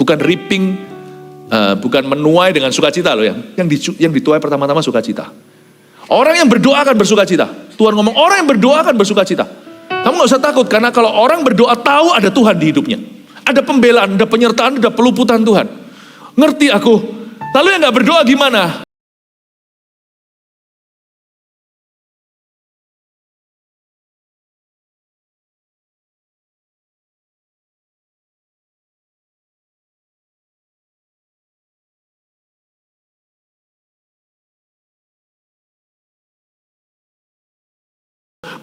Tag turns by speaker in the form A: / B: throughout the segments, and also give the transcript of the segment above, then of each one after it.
A: Bukan reaping, bukan menuai dengan sukacita loh. Yang dituai pertama-tama sukacita. Orang yang berdoa akan bersukacita. Tuhan ngomong orang yang berdoa akan bersukacita. Kamu gak usah takut, karena kalau orang berdoa tahu ada Tuhan di hidupnya. Ada pembelaan, ada penyertaan, ada peluputan Tuhan. Ngerti aku. Lalu yang gak berdoa gimana?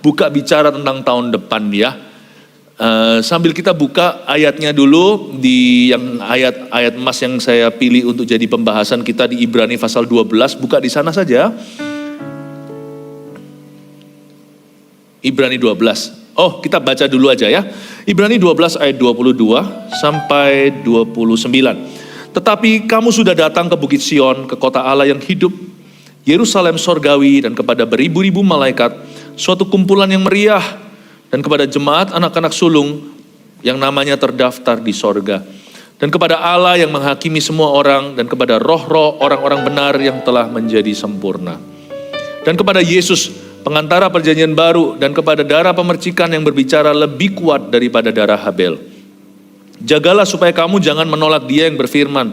A: Buka bicara tentang tahun depan ya. Sambil kita buka ayatnya dulu, di yang ayat emas yang saya pilih untuk jadi pembahasan kita di Ibrani pasal 12, buka di sana saja. Ibrani 12. Oh, kita baca dulu aja ya. Ibrani 12 ayat 22 sampai 29. Tetapi kamu sudah datang ke Bukit Sion, ke kota Allah yang hidup, Yerusalem sorgawi, dan kepada beribu-ribu malaikat, suatu kumpulan yang meriah, dan kepada jemaat anak-anak sulung yang namanya terdaftar di sorga, dan kepada Allah yang menghakimi semua orang, dan kepada roh-roh orang-orang benar yang telah menjadi sempurna, dan kepada Yesus pengantara perjanjian baru, dan kepada darah pemercikan yang berbicara lebih kuat daripada darah Habel. Jagalah supaya kamu jangan menolak Dia yang berfirman,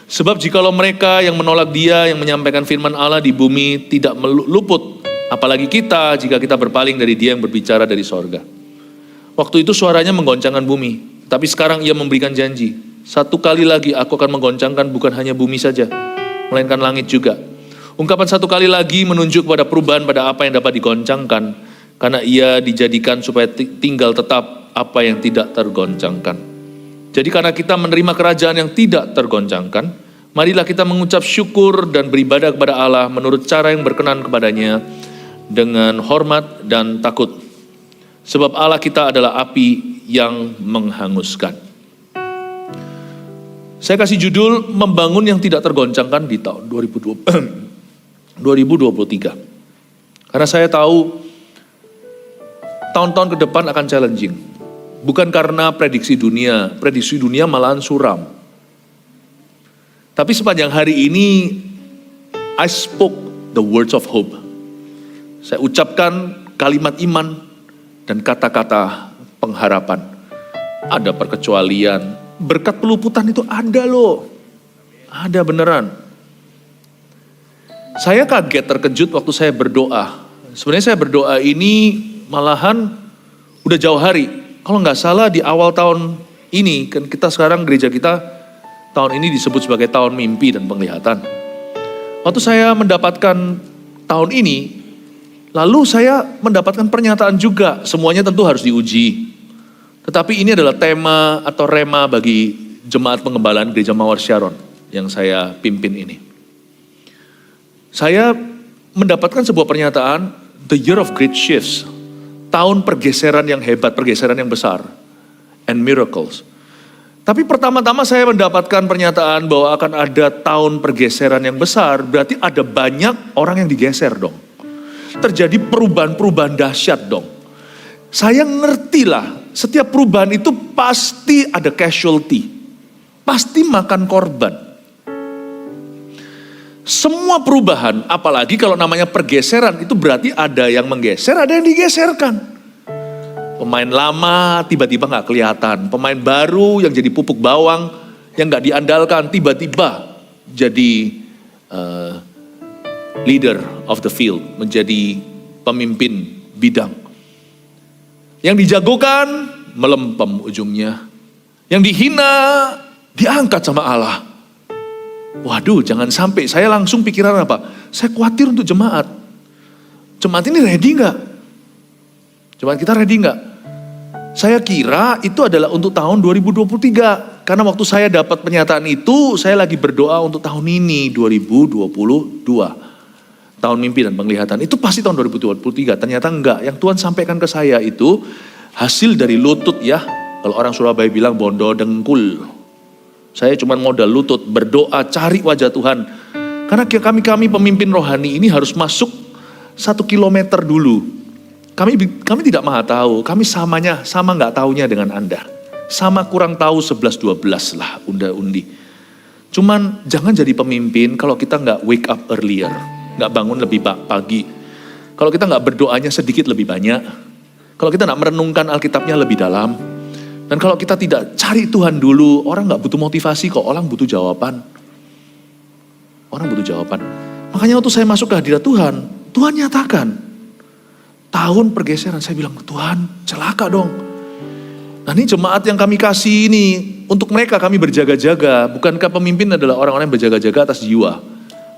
A: sebab jikalau mereka yang menolak Dia yang menyampaikan firman Allah di bumi tidak luput, apalagi kita jika kita berpaling dari Dia yang berbicara dari sorga. Waktu itu suaranya menggoncangkan bumi, tapi sekarang Ia memberikan janji, satu kali lagi aku akan menggoncangkan bukan hanya bumi saja, melainkan langit juga. Ungkapan satu kali lagi menunjuk pada perubahan pada apa yang dapat digoncangkan, karena Ia dijadikan supaya tinggal tetap apa yang tidak tergoncangkan. Jadi karena kita menerima kerajaan yang tidak tergoncangkan, marilah kita mengucap syukur dan beribadah kepada Allah menurut cara yang berkenan kepadanya, dengan hormat dan takut. Sebab Allah kita adalah api yang menghanguskan. Saya kasih judul membangun yang tidak tergoncangkan di tahun 2023. Karena saya tahu tahun-tahun ke depan akan challenging. Bukan karena prediksi dunia malahan suram. Tapi sepanjang hari ini, I spoke the words of hope. Saya ucapkan kalimat iman dan kata-kata pengharapan. Ada perkecualian, berkat peluputan itu ada loh. Ada beneran. Saya kaget, terkejut waktu saya berdoa. Sebenarnya saya berdoa ini malahan udah jauh hari. Kalau nggak salah di awal tahun ini, kan kita sekarang gereja kita tahun ini disebut sebagai tahun mimpi dan penglihatan. Waktu saya mendapatkan tahun ini, lalu saya mendapatkan pernyataan juga, semuanya tentu harus diuji. Tetapi ini adalah tema atau rema bagi jemaat pengembalaan Gereja Mawar Sharon yang saya pimpin ini. Saya mendapatkan sebuah pernyataan, the year of great shifts. Tahun pergeseran yang hebat, pergeseran yang besar. And miracles. Tapi pertama-tama saya mendapatkan pernyataan bahwa akan ada tahun pergeseran yang besar, berarti ada banyak orang yang digeser dong. Terjadi perubahan-perubahan dahsyat dong. Saya ngertilah, setiap perubahan itu pasti ada casualty. Pasti makan korban. Semua perubahan, apalagi kalau namanya pergeseran, itu berarti ada yang menggeser, ada yang digeserkan. Pemain lama tiba-tiba gak kelihatan, pemain baru yang jadi pupuk bawang, yang gak diandalkan, tiba-tiba jadi leader of the field, menjadi pemimpin bidang. Yang dijagokan, melempem ujungnya. Yang dihina, diangkat sama Allah. Waduh, jangan sampai. Saya langsung pikiran apa? Saya khawatir untuk jemaat. Jemaat ini ready gak? Jemaat kita ready gak? Saya kira itu adalah untuk tahun 2023. Karena waktu saya dapat pernyataan itu, saya lagi berdoa untuk tahun ini, 2022. Tahun mimpi dan penglihatan. Itu pasti tahun 2023. Ternyata enggak. Yang Tuhan sampaikan ke saya itu hasil dari lutut ya. Kalau orang Surabaya bilang bondo dengkul. Saya cuma modal lutut, berdoa, cari wajah Tuhan. Karena kami pemimpin rohani ini harus masuk 1 kilometer dulu. Kami tidak maha tahu, kami sama nggak taunya dengan Anda. sama kurang tahu 11-12 lah unda-undi. Cuman jangan jadi pemimpin kalau kita nggak wake up earlier, nggak bangun lebih pagi. Kalau kita nggak berdoanya sedikit lebih banyak, kalau kita nggak merenungkan Alkitabnya lebih dalam, dan kalau kita tidak cari Tuhan dulu, orang nggak butuh motivasi kok, orang butuh jawaban. Orang butuh jawaban. Makanya waktu saya masuk ke hadirat Tuhan, Tuhan nyatakan, tahun pergeseran, saya bilang, Tuhan celaka dong. Nah ini jemaat yang kami kasih ini, untuk mereka kami berjaga-jaga. Bukankah pemimpin adalah orang-orang yang berjaga-jaga atas jiwa?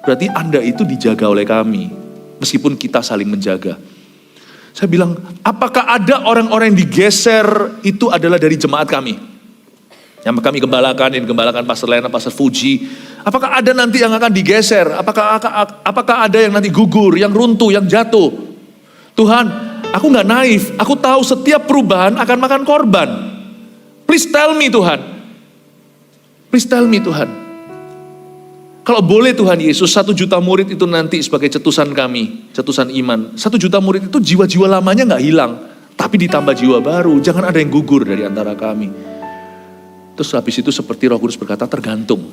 A: Berarti Anda itu dijaga oleh kami, meskipun kita saling menjaga. Saya bilang, apakah ada orang-orang yang digeser itu adalah dari jemaat kami? Yang kami gembalakan Pastor Lena, Pastor Fuji. Apakah ada nanti yang akan digeser? Apakah ada yang nanti gugur, yang runtuh, yang jatuh? Tuhan, aku gak naif, aku tahu setiap perubahan akan makan korban. Please tell me Tuhan. Please tell me Tuhan. Kalau boleh Tuhan Yesus, 1 juta murid itu nanti sebagai cetusan kami, cetusan iman. 1 juta murid itu jiwa-jiwa lamanya gak hilang, tapi ditambah jiwa baru. Jangan ada yang gugur dari antara kami. Terus habis itu seperti Roh Kudus berkata, tergantung.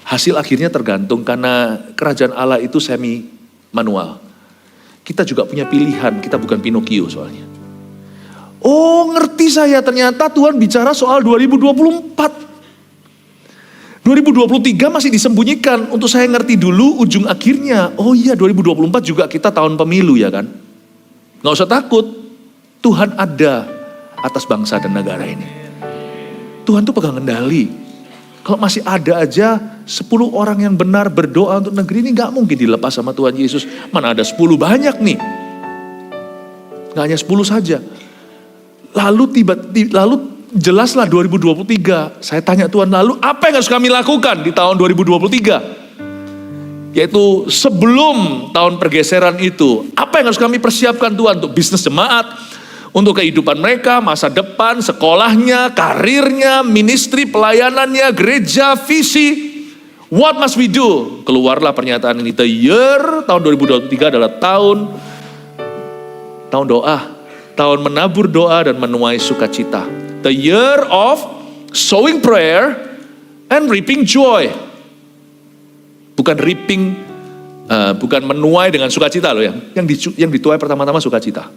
A: Hasil akhirnya tergantung karena kerajaan Allah itu semi manual. Kita juga punya pilihan, kita bukan Pinocchio soalnya. Oh ngerti saya, ternyata Tuhan bicara soal 2024. 2023 masih disembunyikan, untuk saya ngerti dulu ujung akhirnya. Oh iya 2024 juga kita tahun pemilu ya kan. Gak usah takut, Tuhan ada atas bangsa dan negara ini. Tuhan tuh pegang kendali. Kalau masih ada aja 10 orang yang benar berdoa untuk negeri ini gak mungkin dilepas sama Tuhan Yesus. Mana ada 10 banyak nih. Gak hanya 10 saja. Lalu jelaslah 2023. Saya tanya Tuhan, lalu apa yang harus kami lakukan di tahun 2023? Yaitu sebelum tahun pergeseran itu. Apa yang harus kami persiapkan Tuhan untuk bisnis jemaat, untuk kehidupan mereka, masa depan, sekolahnya, karirnya, ministry, pelayanannya, gereja, visi. What must we do? Keluarlah pernyataan ini. The year, tahun 2023 adalah tahun doa. Tahun menabur doa dan menuai sukacita. The year of sowing prayer and reaping joy. Bukan reaping, bukan menuai dengan sukacita loh ya. Yang dituai pertama-tama sukacita.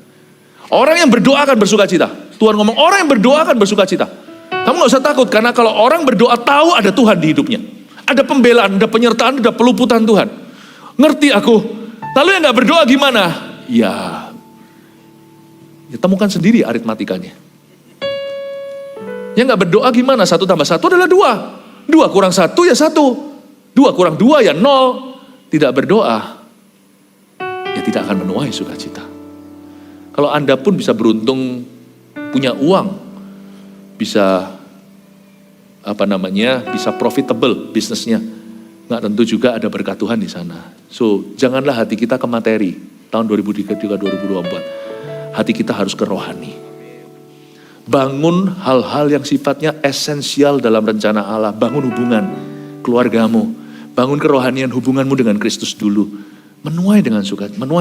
A: Orang yang berdoa akan bersukacita. Tuhan ngomong orang yang berdoa akan bersukacita. Kamu gak usah takut karena kalau orang berdoa tahu ada Tuhan di hidupnya. Ada pembelaan, ada penyertaan, ada peluputan Tuhan. Ngerti aku. Lalu yang gak berdoa gimana? Ya temukan sendiri aritmatikanya. Yang gak berdoa gimana? 1 tambah 1 adalah 2. 2 kurang 1 ya 1. 2 kurang 2 ya 0. Tidak berdoa, ya tidak akan menuai sukacita. Kalau Anda pun bisa beruntung punya uang, bisa bisa profitable bisnisnya, nggak tentu juga ada berkat Tuhan di sana. So janganlah hati kita ke materi tahun 2023-2024. Hati kita harus ke rohani. Bangun hal-hal yang sifatnya esensial dalam rencana Allah. Bangun hubungan keluargamu, bangun kerohanian hubunganmu dengan Kristus dulu. Menuai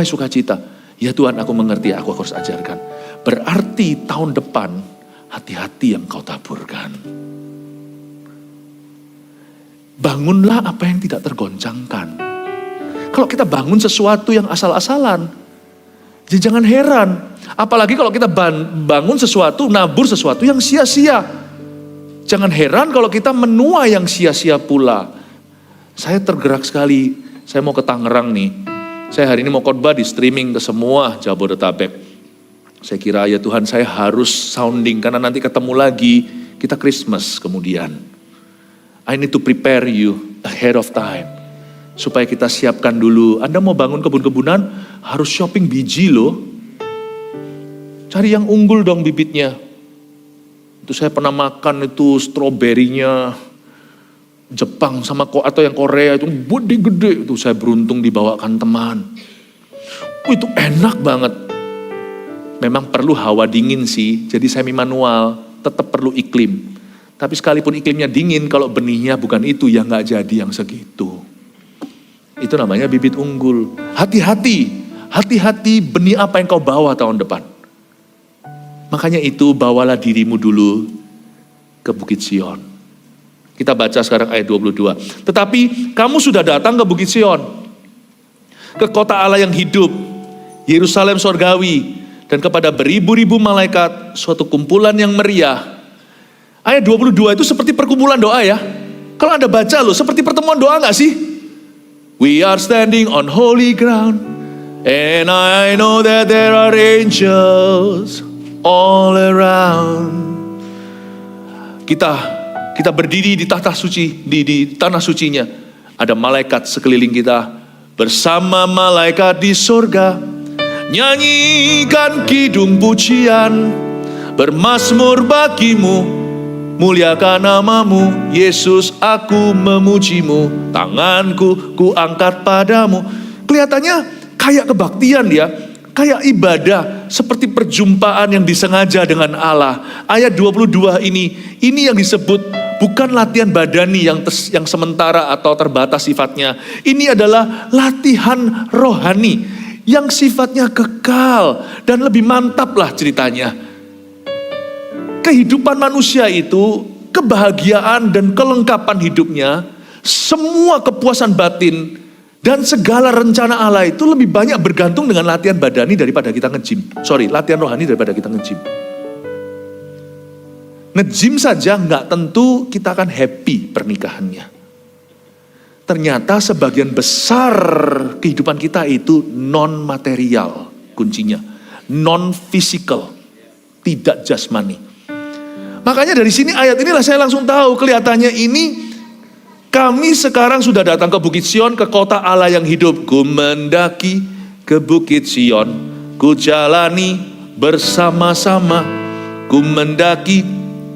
A: sukacita. Ya Tuhan, aku mengerti, aku harus ajarkan. Berarti tahun depan hati-hati yang kau taburkan. Bangunlah apa yang tidak tergoncangkan. Kalau kita bangun sesuatu yang asal-asalan, ya jangan heran. Apalagi kalau kita bangun sesuatu, nabur sesuatu yang sia-sia. Jangan heran kalau kita menuai yang sia-sia pula. Saya tergerak sekali, saya mau ke Tangerang nih. Saya hari ini mau khotbah di streaming ke semua Jabodetabek. Saya kira ya Tuhan, saya harus sounding karena nanti ketemu lagi kita Christmas kemudian. I need to prepare you ahead of time. Supaya kita siapkan dulu. Anda mau bangun kebun-kebunan harus shopping biji loh. Cari yang unggul dong bibitnya. Itu saya pernah makan itu stroberinya Jepang sama atau yang Korea itu gede-gede. Itu saya beruntung dibawakan teman. Itu enak banget. Memang perlu hawa dingin sih. Jadi semi manual. Tetap perlu iklim. Tapi sekalipun iklimnya dingin, kalau benihnya bukan itu, ya nggak jadi yang segitu. Itu namanya bibit unggul. Hati-hati benih apa yang kau bawa tahun depan. Makanya itu bawalah dirimu dulu ke Bukit Sion. Kita baca sekarang ayat 22. Tetapi kamu sudah datang ke Bukit Sion, ke kota Allah yang hidup, Yerusalem sorgawi, dan kepada beribu-ribu malaikat, suatu kumpulan yang meriah. Ayat 22 itu seperti perkumpulan doa ya. Kalau Anda baca loh, seperti pertemuan doa gak sih? We are standing on holy ground, and I know that there are angels all around. Kita berdiri di tahta suci, di tanah sucinya. Ada malaikat sekeliling kita. Bersama malaikat di surga, nyanyikan kidung pujian, bermazmur bagimu, muliakan namamu, Yesus aku memujimu, tanganku ku angkat padamu. Kelihatannya kayak kebaktian ya, kayak ibadah, seperti perjumpaan yang disengaja dengan Allah. Ayat 22 ini yang disebut bukan latihan badani yang sementara atau terbatas sifatnya. Ini adalah latihan rohani yang sifatnya kekal dan lebih mantap lah ceritanya. Kehidupan manusia itu, kebahagiaan dan kelengkapan hidupnya, semua kepuasan batin dan segala rencana Allah itu lebih banyak bergantung dengan latihan badani daripada kita nge-gym. Latihan rohani daripada kita nge-gym. Nge-gym saja nggak tentu kita akan happy pernikahannya. Ternyata sebagian besar kehidupan kita itu non-material kuncinya. Non-physical, tidak jasmani. Makanya dari sini ayat inilah saya langsung tahu kelihatannya ini kami sekarang sudah datang ke Bukit Sion, ke kota Allah yang hidup. Ku mendaki ke Bukit Sion, ku jalani bersama-sama. Ku mendaki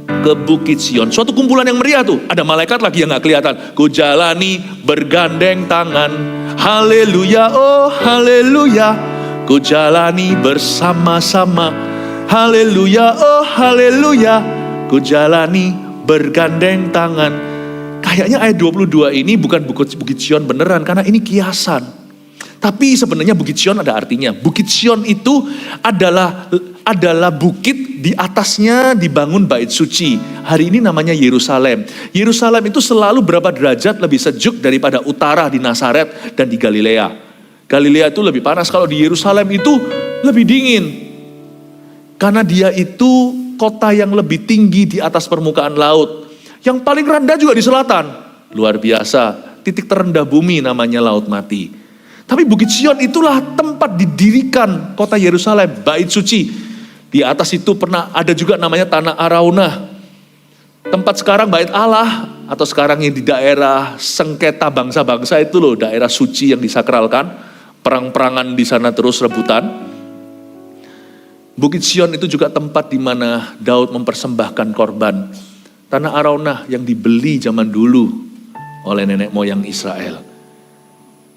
A: ke Bukit Sion. Suatu kumpulan yang meriah tuh. Ada malaikat lagi yang gak kelihatan. Ku jalani bergandeng tangan. Haleluya, oh haleluya. Ku jalani bersama-sama. Haleluya, oh haleluya. Ku jalani bergandeng tangan. Kayaknya ayat 22 ini bukan Bukit Sion beneran, karena ini kiasan. Tapi sebenarnya Bukit Sion ada artinya. Bukit Sion itu adalah bukit, di atasnya dibangun bait suci. Hari ini namanya Yerusalem. Yerusalem itu selalu berapa derajat lebih sejuk daripada utara di Nazaret dan di Galilea. Galilea itu lebih panas, kalau di Yerusalem itu lebih dingin. Karena dia itu kota yang lebih tinggi di atas permukaan laut. Yang paling rendah juga di selatan. Luar biasa, titik terendah bumi namanya Laut Mati. Tapi Bukit Sion itulah tempat didirikan kota Yerusalem, bait suci. Di atas itu pernah ada juga namanya Tanah Araunah. Tempat sekarang bait Allah, atau sekarang yang di daerah sengketa bangsa-bangsa itu loh, daerah suci yang disakralkan. Perang-perangan di sana terus rebutan. Bukit Sion itu juga tempat di mana Daud mempersembahkan korban. Tanah Araunah yang dibeli zaman dulu oleh nenek moyang Israel.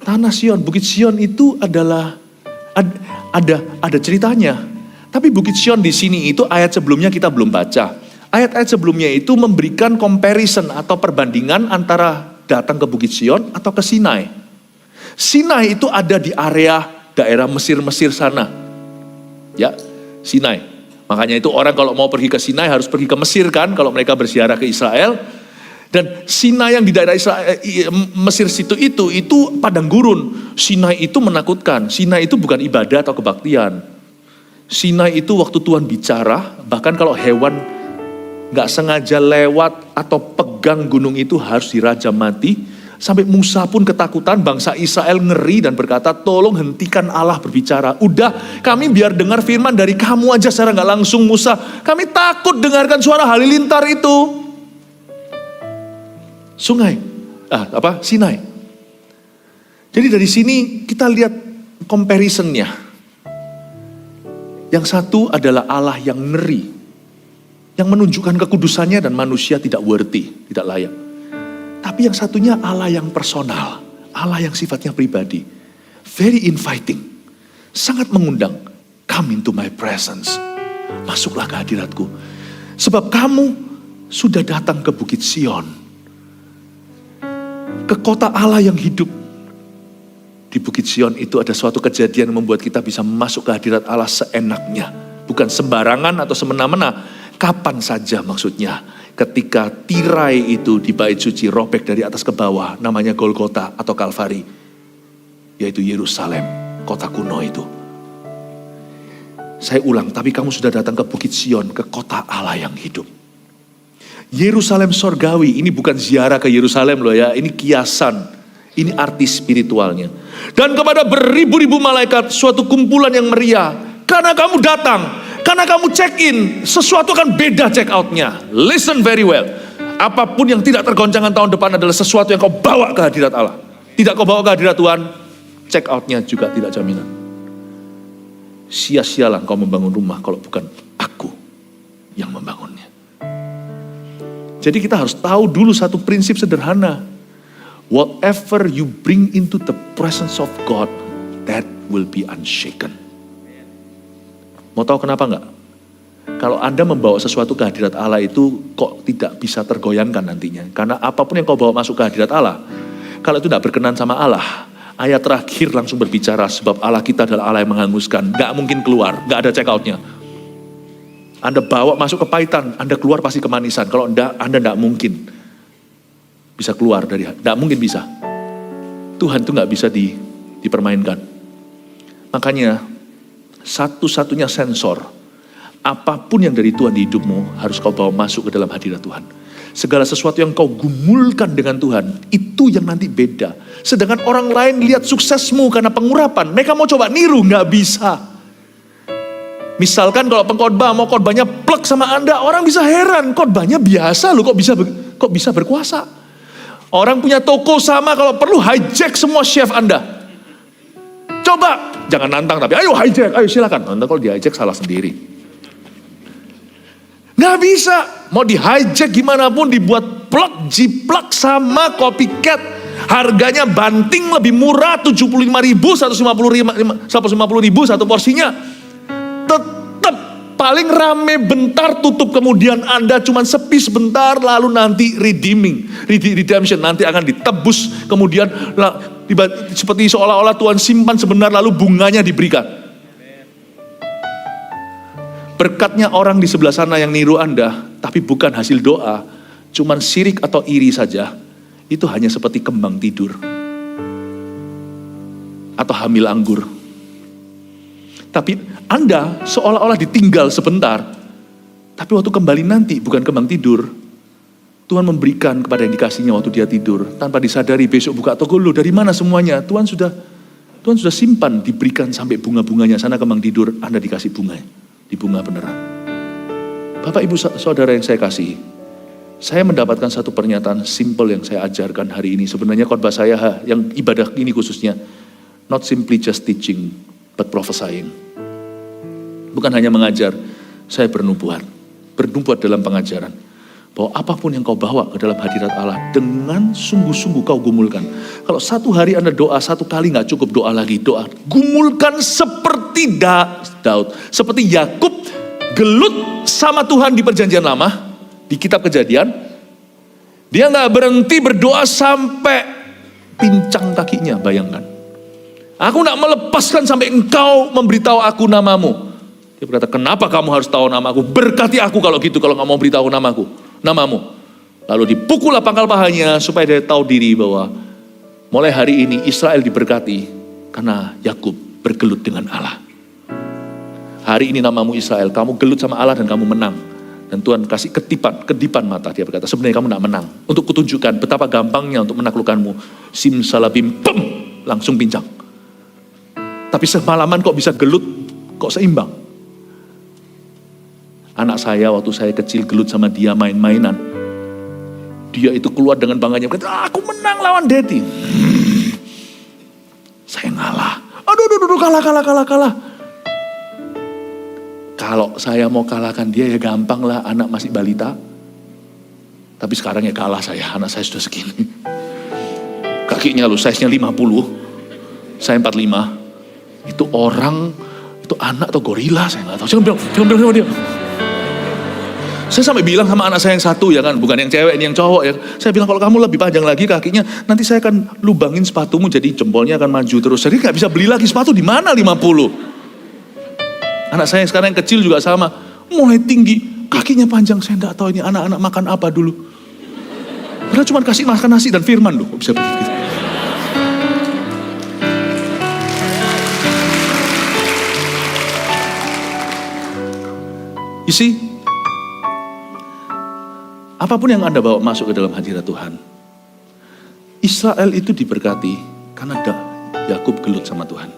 A: Tanah Sion, Bukit Sion itu adalah ada ceritanya. Tapi Bukit Sion di sini itu ayat sebelumnya kita belum baca. Ayat-ayat sebelumnya itu memberikan comparison atau perbandingan antara datang ke Bukit Sion atau ke Sinai. Sinai itu ada di area daerah Mesir sana. Ya, Sinai. Makanya itu orang kalau mau pergi ke Sinai harus pergi ke Mesir kan, kalau mereka berziarah ke Israel. Dan Sinai yang di daerah Israel, Mesir situ itu padang gurun. Sinai itu menakutkan. Sinai itu bukan ibadah atau kebaktian. Sinai itu waktu Tuhan bicara, bahkan kalau hewan gak sengaja lewat atau pegang gunung itu harus dirajam mati. Sampai Musa pun ketakutan, bangsa Israel ngeri dan berkata, tolong hentikan Allah berbicara. Udah, kami biar dengar firman dari kamu aja secara gak langsung Musa. Kami takut dengarkan suara halilintar itu. Sinai. Jadi dari sini kita lihat comparisonnya. Yang satu adalah Allah yang ngeri, yang menunjukkan kekudusannya dan manusia tidak worthy, tidak layak. Tapi yang satunya Allah yang personal, Allah yang sifatnya pribadi. Very inviting, sangat mengundang. Come into my presence, masuklah ke hadiratku. Sebab kamu sudah datang ke Bukit Sion, ke kota Allah yang hidup. Di Bukit Sion itu ada suatu kejadian yang membuat kita bisa masuk ke hadirat Allah seenaknya. Bukan sembarangan atau semena-mena, kapan saja maksudnya. ketika tirai itu di bait suci robek dari atas ke bawah, namanya Golgota atau Kalvari, yaitu Yerusalem, kota kuno itu. Saya ulang, tapi kamu sudah datang ke Bukit Sion, ke kota Allah yang hidup. Yerusalem sorgawi, ini bukan ziarah ke Yerusalem loh ya, ini kiasan, ini arti spiritualnya. Dan kepada beribu-ribu malaikat, suatu kumpulan yang meriah, karena kamu datang. Karena kamu check in, sesuatu akan beda check outnya. Listen very well. Apapun yang tidak tergoncangkan tahun depan adalah sesuatu yang kau bawa ke hadirat Allah. Tidak kau bawa ke hadirat Tuhan, check outnya juga tidak jaminan. Sia-sialah kau membangun rumah kalau bukan aku yang membangunnya. Jadi kita harus tahu dulu satu prinsip sederhana. Whatever you bring into the presence of God, that will be unshaken. Mau tahu kenapa enggak? Kalau Anda membawa sesuatu ke hadirat Allah itu kok tidak bisa tergoyangkan nantinya. Karena apapun yang kau bawa masuk ke hadirat Allah, kalau itu tidak berkenan sama Allah, ayat terakhir langsung berbicara sebab Allah kita adalah Allah yang menghanguskan. Gak mungkin keluar, gak ada check outnya. Anda bawa masuk ke pahitan, Anda keluar pasti kemanisan. Kalau enggak, Anda tidak mungkin bisa keluar dari, tidak mungkin bisa. Tuhan itu gak bisa dipermainkan. Makanya satu-satunya sensor, apapun yang dari Tuhan di hidupmu harus kau bawa masuk ke dalam hadirat Tuhan. Segala sesuatu yang kau gumulkan dengan Tuhan, itu yang nanti beda. Sedangkan orang lain lihat suksesmu karena pengurapan, mereka mau coba niru, gak bisa. Misalkan kalau pengkhotbah mau khotbahnya plek sama Anda, orang bisa heran, khotbahnya biasa loh, kok bisa berkuasa. Orang punya toko sama, kalau perlu hijack semua chef Anda. Coba, jangan nantang tapi ayo hijack, ayo silakan. Anda kalau di hijack salah sendiri. Nggak bisa, mau di hijack gimana pun dibuat plug, jiplak sama copycat. Harganya banting lebih murah, 75.000, 150.000 satu porsinya. Tetap paling rame bentar tutup, kemudian Anda cuma sepi sebentar, lalu nanti redemption, nanti akan ditebus, kemudian seperti seolah-olah Tuhan simpan sebentar lalu bunganya diberikan. Berkatnya orang di sebelah sana yang niru Anda, tapi bukan hasil doa, cuman sirik atau iri saja, itu hanya seperti kembang tidur atau hamil anggur. Tapi Anda seolah-olah ditinggal sebentar, tapi waktu kembali nanti bukan kembang tidur. Tuhan memberikan kepada yang dikasihnya waktu dia tidur, tanpa disadari besok buka toko, loh dari mana semuanya? Tuhan sudah simpan, diberikan sampai bunga-bunganya. Sana kembang tidur, Anda dikasih bunga, di bunga beneran. Bapak ibu saudara yang saya kasihi, saya mendapatkan satu pernyataan simple yang saya ajarkan hari ini. Sebenarnya khotbah saya yang ibadah ini khususnya, not simply just teaching, but prophesying. Bukan hanya mengajar, saya bernubuat dalam pengajaran. Bahwa apapun yang kau bawa ke dalam hadirat Allah, dengan sungguh-sungguh kau gumulkan. Kalau satu hari Anda doa, satu kali gak cukup, doa lagi, doa. Gumulkan seperti Daud, seperti Yakub, gelut sama Tuhan di perjanjian lama, di kitab Kejadian. Dia gak berhenti berdoa sampai pincang kakinya, bayangkan. Aku gak melepaskan sampai engkau memberitahu aku namamu. Dia berkata, kenapa kamu harus tahu namaku? Berkati aku kalau gitu, kalau gak mau beritahu namamu. Lalu dipukullah pangkal pahanya supaya dia tahu diri bahwa mulai hari ini Israel diberkati karena Yakub bergelut dengan Allah. Hari ini namamu Israel, kamu gelut sama Allah dan kamu menang. Dan Tuhan kasih kedipan mata. Dia berkata, sebenarnya kamu tidak menang. Untuk kutunjukkan betapa gampangnya untuk menaklukkanmu. Simsalabim, pem, langsung pincang. Tapi semalaman kok bisa gelut, kok seimbang. Anak saya waktu saya kecil gelut sama dia main-mainan. Dia itu keluar dengan bangganya, berkata, aku menang lawan Daddy. Saya ngalah. Aduh, kalah. Kalau saya mau kalahkan dia ya gampang lah, anak masih balita. Tapi sekarang ya kalah saya, anak saya sudah segini. Kakinya loh, size-nya 50, saya 45. Itu orang, itu anak atau gorila, saya nggak tahu. Jangan bilang sama dia. Saya sampai bilang sama anak saya yang satu ya kan, bukan yang cewek ini yang cowok ya. Saya bilang kalau kamu lebih panjang lagi kakinya, nanti saya akan lubangin sepatumu jadi jempolnya akan maju terus. Jadi nggak bisa beli lagi sepatu di mana 50. Anak saya yang sekarang yang kecil juga sama, mulai tinggi Kakinya panjang, saya enggak tahu ini anak-anak makan apa dulu. Padahal cuma kasih makan nasi dan firman loh, bisa begitu. You see, apapun yang Anda bawa masuk ke dalam hadirat Tuhan, Israel itu diberkati karena Yakub gelut sama Tuhan.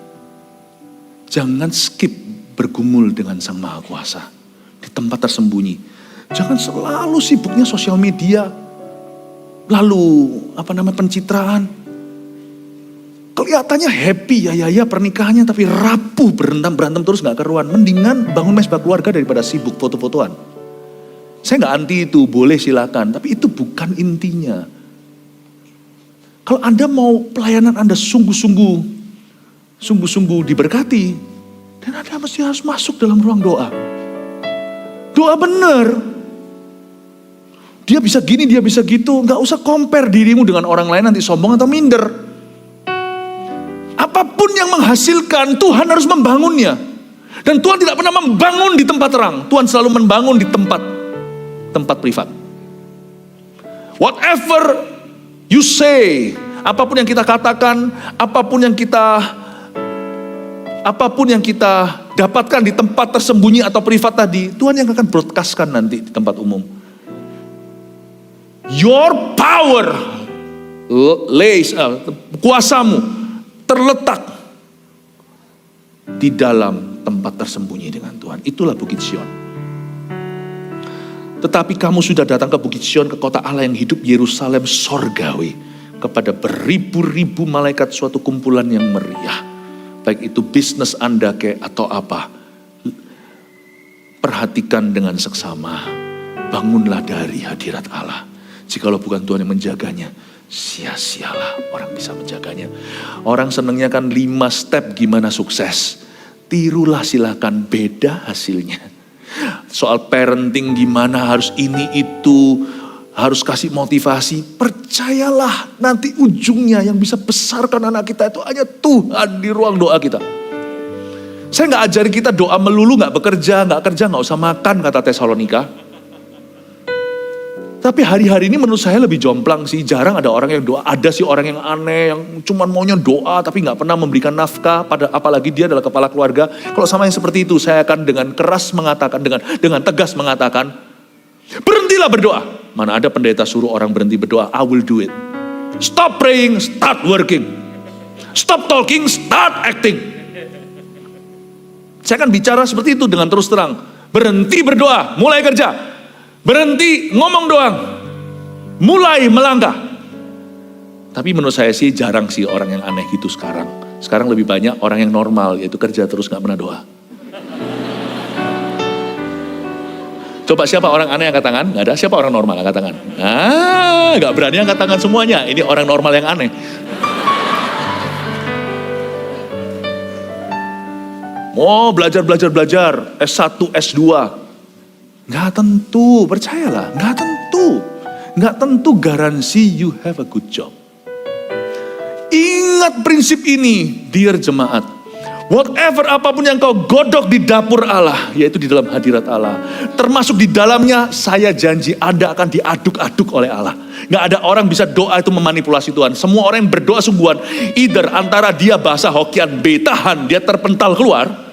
A: Jangan skip bergumul dengan Sang Maha Kuasa di tempat tersembunyi. Jangan selalu sibuknya sosial media, lalu pencitraan. Kelihatannya happy ya pernikahannya, tapi rapuh berantem terus gak keruan. Mendingan bangun mesbah keluarga daripada sibuk foto-fotoan. Saya gak anti itu, boleh silakan, tapi itu bukan intinya. Kalau Anda mau pelayanan Anda sungguh-sungguh diberkati, dan Anda mesti harus masuk dalam ruang doa. Doa benar. Dia bisa gini, dia bisa gitu. Gak usah compare dirimu dengan orang lain nanti sombong atau minder. Apapun yang menghasilkan, Tuhan harus membangunnya. Dan Tuhan tidak pernah membangun di tempat terang. Tuhan selalu membangun di tempat privat. Whatever you say, apapun yang kita katakan, apapun yang kita dapatkan di tempat tersembunyi atau privat tadi, Tuhan yang akan broadcastkan nanti di tempat umum. Your power kuasamu terletak di dalam tempat tersembunyi dengan Tuhan. Itulah Bukit Sion. Tetapi kamu sudah datang ke Bukit Sion, ke kota Allah yang hidup, Yerusalem sorgawi, kepada beribu-ribu malaikat, suatu kumpulan yang meriah. Baik itu bisnis Anda atau apa. Perhatikan dengan seksama. Bangunlah dari hadirat Allah. Jikalau bukan Tuhan yang menjaganya, sia-sialah orang bisa menjaganya. Orang senangnya kan 5 step gimana sukses. Tirulah silakan, beda hasilnya. Soal parenting gimana, harus ini itu, harus kasih motivasi. Percayalah nanti ujungnya yang bisa besarkan anak kita itu hanya Tuhan di ruang doa kita. Saya gak ajari kita doa melulu, gak bekerja, gak kerja, gak usah makan, kata Tesalonika. Tapi hari-hari ini menurut saya lebih jomplang sih. Jarang ada orang yang doa. Ada sih orang yang aneh, yang cuma maunya doa tapi gak pernah memberikan nafkah. Apalagi dia adalah kepala keluarga. Kalau sama yang seperti itu, saya akan dengan keras mengatakan, dengan tegas mengatakan, berhentilah berdoa. Mana ada pendeta suruh orang berhenti berdoa, I will do it. Stop praying, start working. Stop talking, start acting. Saya akan bicara seperti itu dengan terus terang. Berhenti berdoa, mulai kerja. Berhenti ngomong doang, mulai melangkah. Tapi menurut saya sih jarang sih orang yang aneh gitu sekarang. Sekarang lebih banyak orang yang normal, yaitu kerja terus gak pernah doa. Coba siapa orang aneh angkat tangan? Gak ada. Siapa orang normal angkat tangan? Gak berani angkat tangan semuanya. Ini orang normal yang aneh. Mau belajar. S1, S2. Gak tentu, percayalah, gak tentu garansi you have a good job. Ingat prinsip ini, dear jemaat. Whatever apapun yang kau godok di dapur Allah, yaitu di dalam hadirat Allah, termasuk di dalamnya, saya janji Anda akan diaduk-aduk oleh Allah. Gak ada orang bisa doa itu memanipulasi Tuhan. Semua orang yang berdoa sungguhan, either antara dia bahasa Hokian betahan, dia terpental keluar,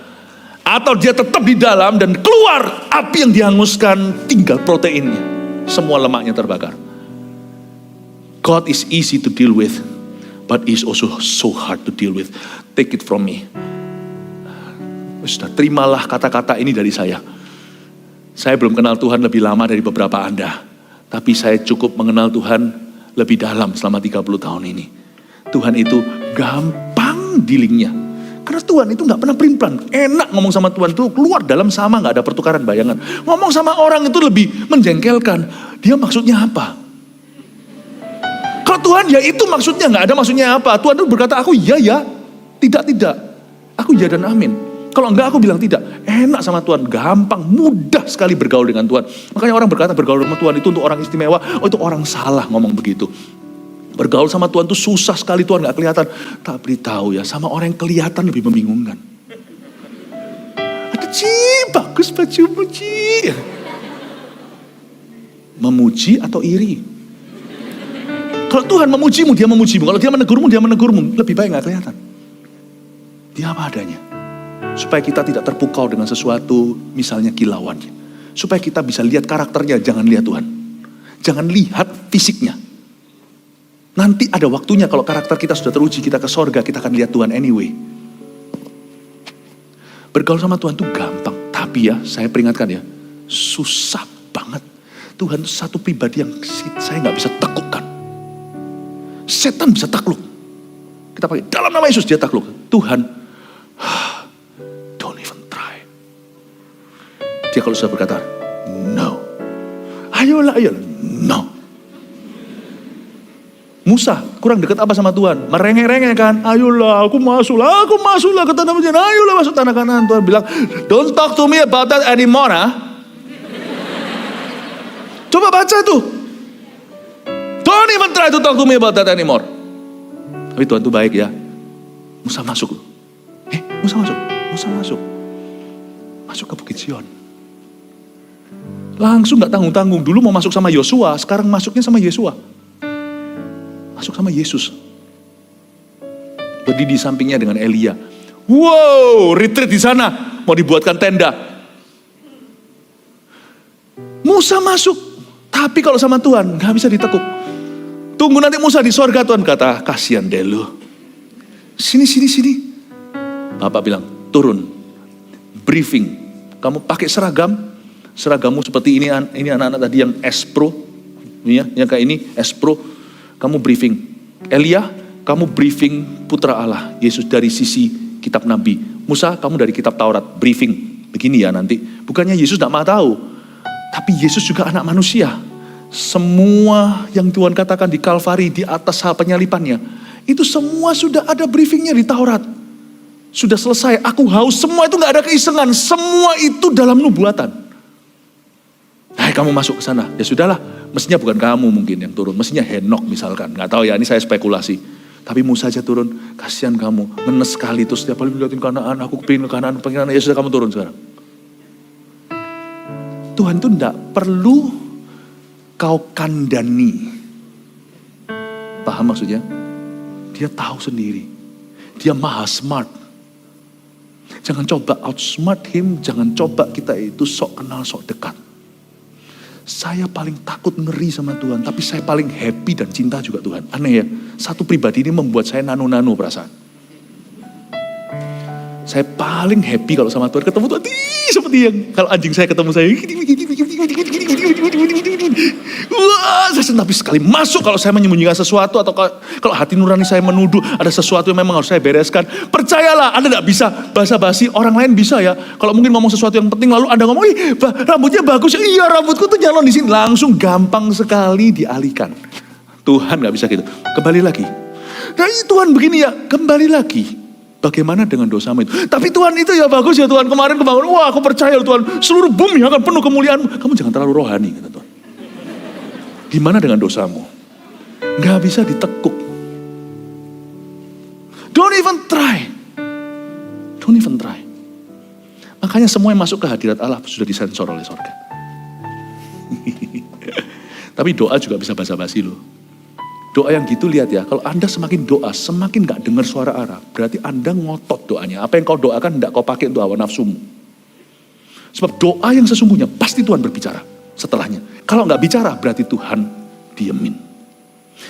A: atau dia tetap di dalam dan keluar api yang dihanguskan, tinggal proteinnya. Semua lemaknya terbakar. God is easy to deal with, but is also so hard to deal with. Take it from me. Sudah, terimalah kata-kata ini dari saya. Saya belum kenal Tuhan lebih lama dari beberapa Anda. Tapi saya cukup mengenal Tuhan lebih dalam selama 30 tahun ini. Tuhan itu gampang dealingnya. Karena Tuhan itu gak pernah pelin-pelan. Enak ngomong sama Tuhan tuh, keluar dalam sama, gak ada pertukaran bayangan. Ngomong sama orang itu lebih menjengkelkan. Dia maksudnya apa? Kalau Tuhan ya itu maksudnya, gak ada maksudnya apa. Tuhan itu berkata, aku ya, tidak. Aku ya dan amin. Kalau enggak aku bilang tidak. Enak sama Tuhan, gampang, mudah sekali bergaul dengan Tuhan. Makanya orang berkata bergaul sama Tuhan itu untuk orang istimewa. Oh itu orang salah ngomong begitu. Bergaul sama Tuhan itu susah sekali, Tuhan gak kelihatan. Tak beritahu ya, sama orang yang kelihatan lebih membingungkan. Ada bagus bajumu Memuji atau iri? Kalau Tuhan memujimu, dia memujimu. Kalau dia menegurmu, dia menegurmu. Lebih baik gak kelihatan. Dia apa adanya. Supaya kita tidak terpukau dengan sesuatu, misalnya kilauannya. Supaya kita bisa lihat karakternya, jangan lihat Tuhan. Jangan lihat fisiknya. Nanti ada waktunya kalau karakter kita sudah teruji, kita ke sorga, kita akan lihat Tuhan anyway. Bergaul sama Tuhan itu gampang. Tapi ya, saya peringatkan ya, susah banget. Tuhan itu satu pribadi yang saya gak bisa tekukkan. Setan bisa takluk. Kita pakai dalam nama Yesus, dia takluk. Tuhan, don't even try. Dia kalau sudah berkata, no. Ayolah, no. Musa kurang dekat apa sama Tuhan? Merengek-rengek kan? Ayolah, aku masuklah ke tanah Kanaan. Ayolah masuk tanah Kanaan. Tuhan bilang, don't talk to me about that anymore, ha? Coba baca tuh. Don't even try to talk to me about that anymore. Tapi Tuhan tuh baik ya. Musa masuk. Musa masuk. Masuk ke Bukit Sion. Langsung gak tanggung-tanggung. Dulu mau masuk sama Yosua, sekarang masuknya sama Yesua. Masuk sama Yesus. Berdiri di sampingnya dengan Elia. Wow, retreat di sana. Mau dibuatkan tenda. Musa masuk. Tapi kalau sama Tuhan, gak bisa ditekuk. Tunggu nanti Musa di sorga, Tuhan kata, kasihan deh lu. Sini. Bapak bilang, turun. Briefing. Kamu pakai seragammu seperti ini anak-anak tadi yang S-Pro. Ya, yang kayak ini, S-Pro. Kamu briefing. Elia, kamu briefing putra Allah. Yesus dari sisi kitab Nabi. Musa, kamu dari kitab Taurat. Briefing. Begini ya nanti. Bukannya Yesus gak mau tahu. Tapi Yesus juga anak manusia. Semua yang Tuhan katakan di Kalvari, di atas hal penyalipannya, itu semua sudah ada briefingnya di Taurat. Sudah selesai, aku haus, semua itu gak ada keisengan. Semua itu dalam nubuatan. Kamu masuk ke sana. Ya sudahlah, mestinya bukan kamu mungkin yang turun. Mestinya Henok misalkan, gak tahu ya, ini saya spekulasi. Tapi Musa aja turun, kasihan kamu. Ngenes sekali tuh setiap kali melihatin Kanaan, aku kepingin ke Kanaan, ya sudah kamu turun sekarang. Tuhan itu tidak perlu kau kandani. Paham maksudnya? Dia tahu sendiri. Dia maha smart. Jangan coba outsmart him, jangan coba kita itu sok kenal, sok dekat. Saya paling takut ngeri sama Tuhan, tapi saya paling happy dan cinta juga Tuhan. Aneh ya, satu pribadi ini membuat saya nano-nano perasaan. Saya paling happy kalau sama Tuhan, ketemu Tuhan, seperti yang kalau anjing saya ketemu saya. Wah, tapi sekali masuk kalau saya menyembunyikan sesuatu atau kalau hati nurani saya menuduh ada sesuatu yang memang harus saya bereskan. Percayalah, Anda tidak bisa basa-basi, orang lain bisa ya. Kalau mungkin ngomong sesuatu yang penting lalu Anda ngomong, rambutnya bagus, iya rambutku tuh nyalon di sini, langsung gampang sekali dialihkan. Tuhan nggak bisa gitu. Kembali lagi. Nah Tuhan begini ya, kembali lagi. Bagaimana dengan dosamu itu? Tapi Tuhan itu ya bagus ya Tuhan. Kemarin kebangun, wah aku percaya Tuhan. Seluruh bumi akan penuh kemuliaan. Kamu jangan terlalu rohani kata Tuhan. Gimana dengan dosamu? Gak bisa ditekuk. Don't even try. Don't even try. Makanya semua yang masuk ke hadirat Allah sudah disensor oleh sorga. Tapi doa juga bisa basa-basi loh. Doa yang gitu lihat ya, kalau Anda semakin doa, semakin gak dengar suara Allah, berarti Anda ngotot doanya. Apa yang kau doakan, tidak kau pakai untuk hawa nafsumu. Sebab doa yang sesungguhnya, pasti Tuhan berbicara setelahnya. Kalau gak bicara, berarti Tuhan diemin.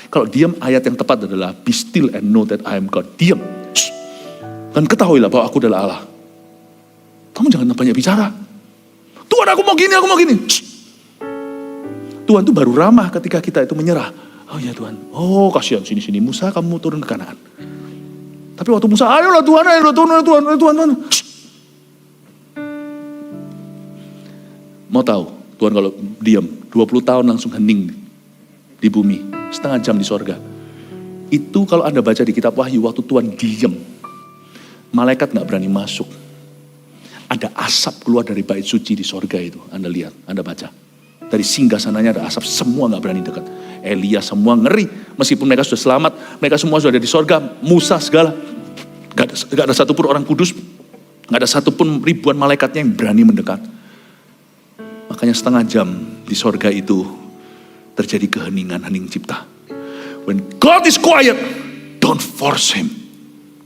A: Kalau diam, ayat yang tepat adalah, be still and know that I am God. Diam. Dan ketahuilah bahwa aku adalah Allah. Kamu jangan banyak bicara. Tuhan aku mau gini, aku mau gini. Tuhan itu baru ramah ketika kita itu menyerah. Oh ya Tuhan, oh kasihan sini-sini Musa kamu turun ke Kanaan. Tapi waktu Musa, ayolah Tuhan, Tuhan. Mau tahu, Tuhan kalau diam, 20 tahun langsung hening di bumi, setengah jam di sorga. Itu kalau Anda baca di kitab Wahyu, waktu Tuhan diam, malaikat gak berani masuk. Ada asap keluar dari bait suci di sorga itu, Anda lihat, Anda baca. Dari singgasananya ada asap, semua gak berani dekat. Elia semua ngeri, meskipun mereka sudah selamat, mereka semua sudah ada di sorga, Musa segala. Gak ada satupun orang kudus, gak ada satupun ribuan malaikatnya yang berani mendekat. Makanya setengah jam di sorga itu, terjadi keheningan, hening cipta. When God is quiet, don't force him.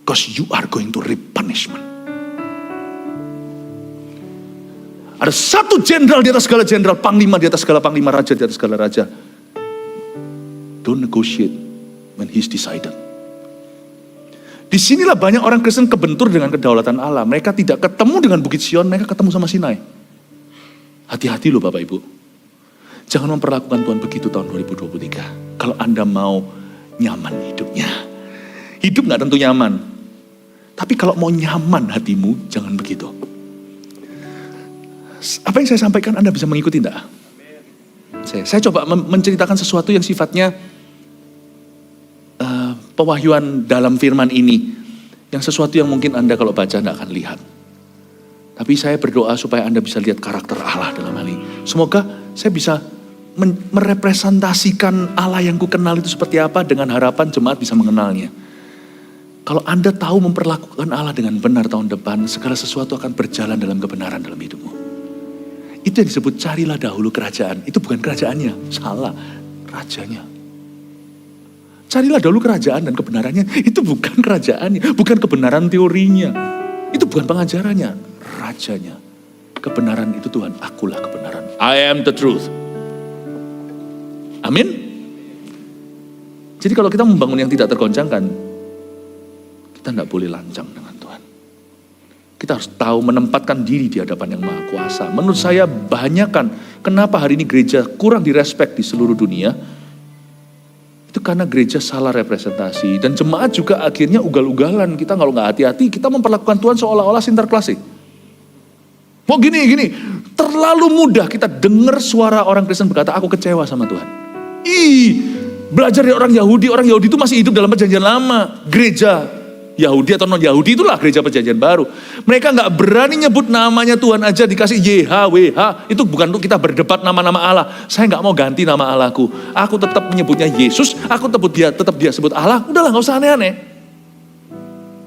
A: Because you are going to reap punishment. Ada satu jenderal di atas segala jenderal, panglima di atas segala panglima, raja di atas segala raja. Don't negotiate when he's decided. Disinilah banyak orang Kristen kebentur dengan kedaulatan Allah. Mereka tidak ketemu dengan Bukit Sion, mereka ketemu sama Sinai. Hati-hati loh Bapak Ibu. Jangan memperlakukan Tuhan begitu tahun 2023. Kalau Anda mau nyaman hidupnya. Hidup gak tentu nyaman. Tapi kalau mau nyaman hatimu, jangan begitu. Apa yang saya sampaikan Anda bisa mengikuti enggak? Saya coba menceritakan sesuatu yang sifatnya pewahyuan dalam firman ini. Yang sesuatu yang mungkin Anda kalau baca Anda akan lihat. Tapi saya berdoa supaya Anda bisa lihat karakter Allah dalam hal ini. Semoga saya bisa merepresentasikan Allah yang ku kenal itu seperti apa dengan harapan jemaat bisa mengenalnya. Kalau Anda tahu memperlakukan Allah dengan benar tahun depan, segala sesuatu akan berjalan dalam kebenaran dalam hidupmu. Itu yang disebut carilah dahulu kerajaan. Itu bukan kerajaannya, salah, rajanya. Carilah dahulu kerajaan dan kebenarannya. Itu bukan kerajaannya, bukan kebenaran teorinya. Itu bukan pengajarannya, rajanya. Kebenaran itu Tuhan, akulah kebenaran. I am the truth. Amin. Jadi kalau kita membangun yang tidak tergoncangkan, kita tidak boleh lancang dengan Tuhan. Kita harus tahu menempatkan diri di hadapan yang Maha Kuasa. Menurut saya banyakkan kenapa hari ini gereja kurang direspek di seluruh dunia. Itu karena gereja salah representasi. Dan jemaat juga akhirnya ugal-ugalan. Kita kalau nggak hati-hati, kita memperlakukan Tuhan seolah-olah sinterklasik. Mau gini. Terlalu mudah kita dengar suara orang Kristen berkata, aku kecewa sama Tuhan. Belajar dari orang Yahudi itu masih hidup dalam perjanjian lama. Gereja Yahudi atau non-Yahudi itulah gereja perjanjian baru. Mereka nggak berani nyebut namanya Tuhan aja dikasih YHWH. Itu bukan untuk kita berdebat nama-nama Allah. Saya nggak mau ganti nama Allahku. Aku tetap menyebutnya Yesus. Aku tetap dia sebut Allah. Udahlah nggak usah aneh-aneh.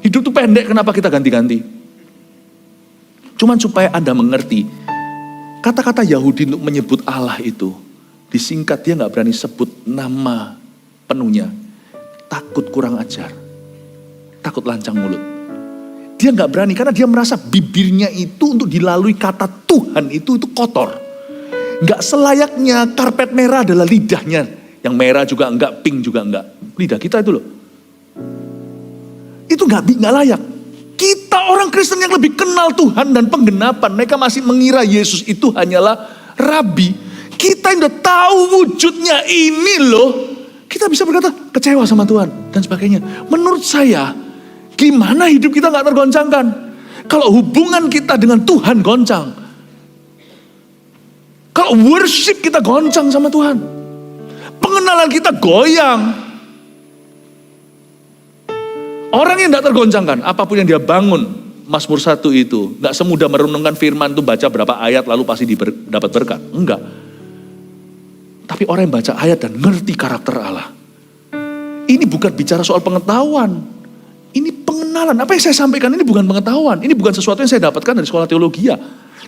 A: Hidup tuh pendek, kenapa kita ganti-ganti? Cuman supaya Anda mengerti. Kata-kata Yahudi untuk menyebut Allah itu disingkat, dia nggak berani sebut nama penuhnya. Takut kurang ajar. Takut lancang mulut. Dia nggak berani karena dia merasa bibirnya itu untuk dilalui kata Tuhan itu kotor. Nggak selayaknya karpet merah adalah lidahnya. Yang merah juga enggak, pink juga enggak. Lidah kita itu loh. Itu nggak layak. Kita orang Kristen yang lebih kenal Tuhan dan penggenapan. Mereka masih mengira Yesus itu hanyalah Rabi. Kita yang udah tahu wujudnya ini loh. Kita bisa berkata kecewa sama Tuhan dan sebagainya. Menurut saya, gimana hidup kita gak tergoncangkan? Kalau hubungan kita dengan Tuhan goncang. Kalau worship kita goncang sama Tuhan. Pengenalan kita goyang. Orang yang gak tergoncangkan, apapun yang dia bangun, Mazmur 1 itu, gak semudah merenungkan firman itu baca berapa ayat lalu pasti dapat berkat. Enggak. Tapi orang yang baca ayat dan ngerti karakter Allah. Ini bukan bicara soal pengetahuan. Ini pengenalan. Apa yang saya sampaikan ini bukan pengetahuan. Ini bukan sesuatu yang saya dapatkan dari sekolah teologi.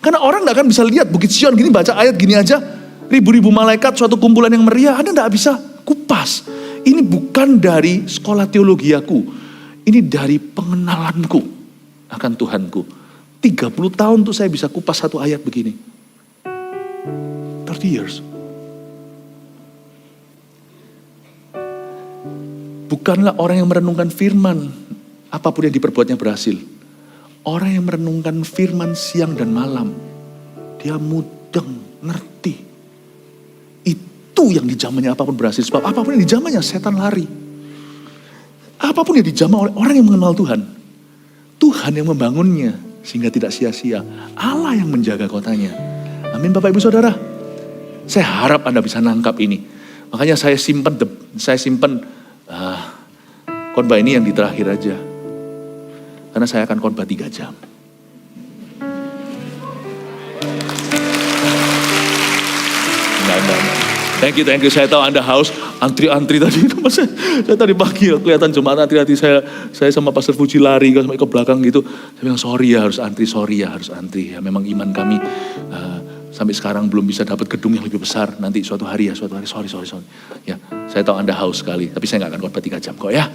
A: Karena orang gak akan bisa lihat Bukit Sion gini, baca ayat gini aja. Ribu-ribu malaikat, suatu kumpulan yang meriah. Anda gak bisa kupas. Ini bukan dari sekolah teologiaku. Ini dari pengenalanku akan Tuhanku. 30 tahun tuh saya bisa kupas satu ayat begini. 30 years. Bukanlah orang yang merenungkan firman, apapun yang diperbuatnya berhasil. Orang yang merenungkan firman siang dan malam, dia mudeng, ngerti. Itu yang dijamahnya apapun berhasil. Sebab apapun yang dijamahnya setan lari. Apapun yang dijamah oleh orang yang mengenal Tuhan. Tuhan yang membangunnya sehingga tidak sia-sia. Allah yang menjaga kotanya. Amin Bapak Ibu Saudara. Saya harap Anda bisa nangkap ini. Makanya saya simpan khotbah ini yang di terakhir aja. Karena saya akan khotbah 3 jam. Thank you. Saya tahu Anda haus, antri tadi. Saya tadi pagi kelihatan jemaat antri. Saya sama Pastor Fuji lari ke belakang gitu. Saya bilang sorry ya harus antri. Ya memang iman kami sampai sekarang belum bisa dapat gedung yang lebih besar. Nanti suatu hari, sorry. Ya, saya tahu Anda haus sekali, tapi saya nggak akan khotbah 3 jam kok ya.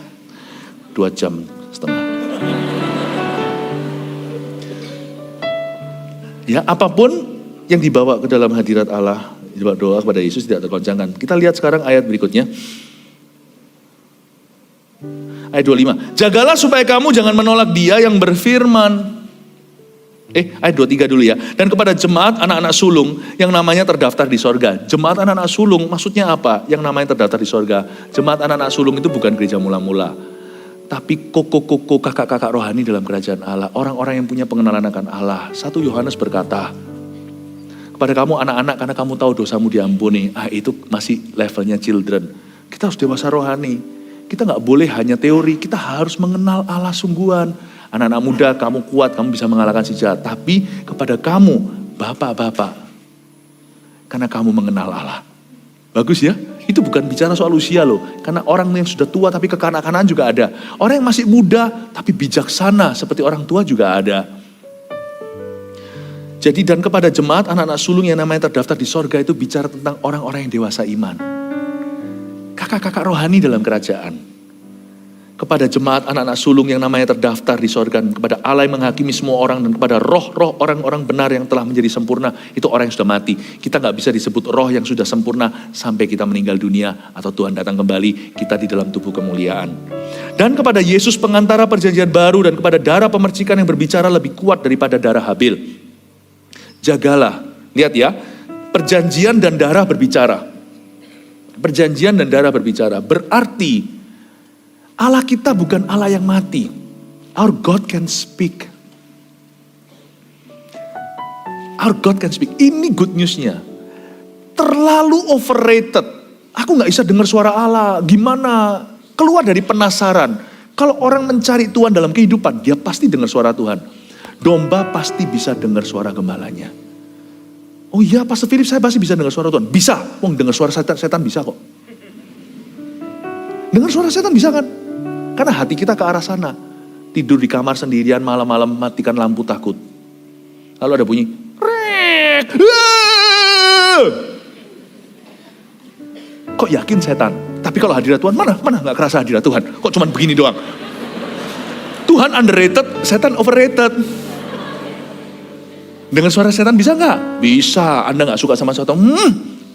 A: 2 jam setengah. Ya, apapun yang dibawa ke dalam hadirat Allah, doa kepada Yesus tidak tergoncangkan. Kita lihat sekarang ayat berikutnya. Ayat 25. Jagalah supaya kamu jangan menolak Dia yang berfirman. Ayat 23 dulu ya. Dan kepada jemaat anak-anak sulung yang namanya terdaftar di sorga. Jemaat anak-anak sulung maksudnya apa? Yang namanya terdaftar di sorga. Jemaat anak-anak sulung itu bukan gereja mula-mula. Tapi koko-koko kakak-kakak rohani dalam kerajaan Allah. Orang-orang yang punya pengenalan akan Allah. 1 Yohanes berkata, kepada kamu anak-anak karena kamu tahu dosamu diampuni. Itu masih levelnya children. Kita harus dewasa rohani. Kita gak boleh hanya teori. Kita harus mengenal Allah sungguhan. Anak-anak muda kamu kuat, kamu bisa mengalahkan si jahat. Tapi kepada kamu, bapak-bapak. Karena kamu mengenal Allah. Bagus ya? Itu bukan bicara soal usia loh. Karena orang yang sudah tua tapi kekanak-kanakan juga ada. Orang yang masih muda tapi bijaksana seperti orang tua juga ada. Jadi dan kepada jemaat anak-anak sulung yang namanya terdaftar di sorga itu bicara tentang orang-orang yang dewasa iman. Kakak-kakak rohani dalam kerajaan. Kepada jemaat anak-anak sulung yang namanya terdaftar di sorga. Kepada Allah yang menghakimi semua orang. Dan kepada roh-roh orang-orang benar yang telah menjadi sempurna. Itu orang yang sudah mati. Kita gak bisa disebut roh yang sudah sempurna sampai kita meninggal dunia. Atau Tuhan datang kembali, kita di dalam tubuh kemuliaan. Dan kepada Yesus pengantara perjanjian baru. Dan kepada darah pemercikan yang berbicara lebih kuat daripada darah Habil. Jagalah. Lihat ya. Perjanjian dan darah berbicara. Perjanjian dan darah berbicara. Berarti Allah kita bukan Allah yang mati. Our God can speak. Our God can speak. Ini good newsnya. Terlalu overrated. Aku gak bisa dengar suara Allah. Gimana? Keluar dari penasaran. Kalau orang mencari Tuhan dalam kehidupan, dia pasti dengar suara Tuhan. Domba pasti bisa dengar suara gembalanya. Oh iya, Pastor Philip, saya pasti bisa dengar suara Tuhan. Bisa. Dengar suara setan bisa kok. Dengar suara setan bisa kan? Karena hati kita ke arah sana. Tidur di kamar sendirian malam-malam matikan lampu takut. Lalu ada bunyi. Kok yakin setan? Tapi kalau hadirat Tuhan mana gak kerasa hadirat Tuhan. Kok cuman begini doang. Tuhan underrated, setan overrated. Dengan suara setan bisa gak? Bisa. Anda gak suka sama setan.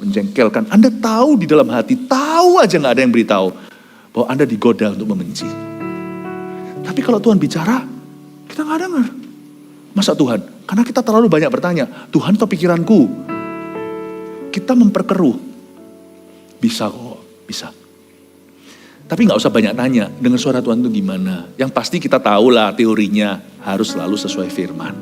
A: Menjengkelkan. Anda tahu di dalam hati. Tahu aja gak ada yang beritahu. Bahwa Anda digoda untuk membenci. Tapi kalau Tuhan bicara, kita gak dengar. Masa Tuhan? Karena kita terlalu banyak bertanya, Tuhan atau pikiranku? Kita memperkeruh. Bisa kok, bisa. Tapi gak usah banyak tanya, dengar suara Tuhan itu gimana. Yang pasti kita tahu lah teorinya, harus selalu sesuai firman.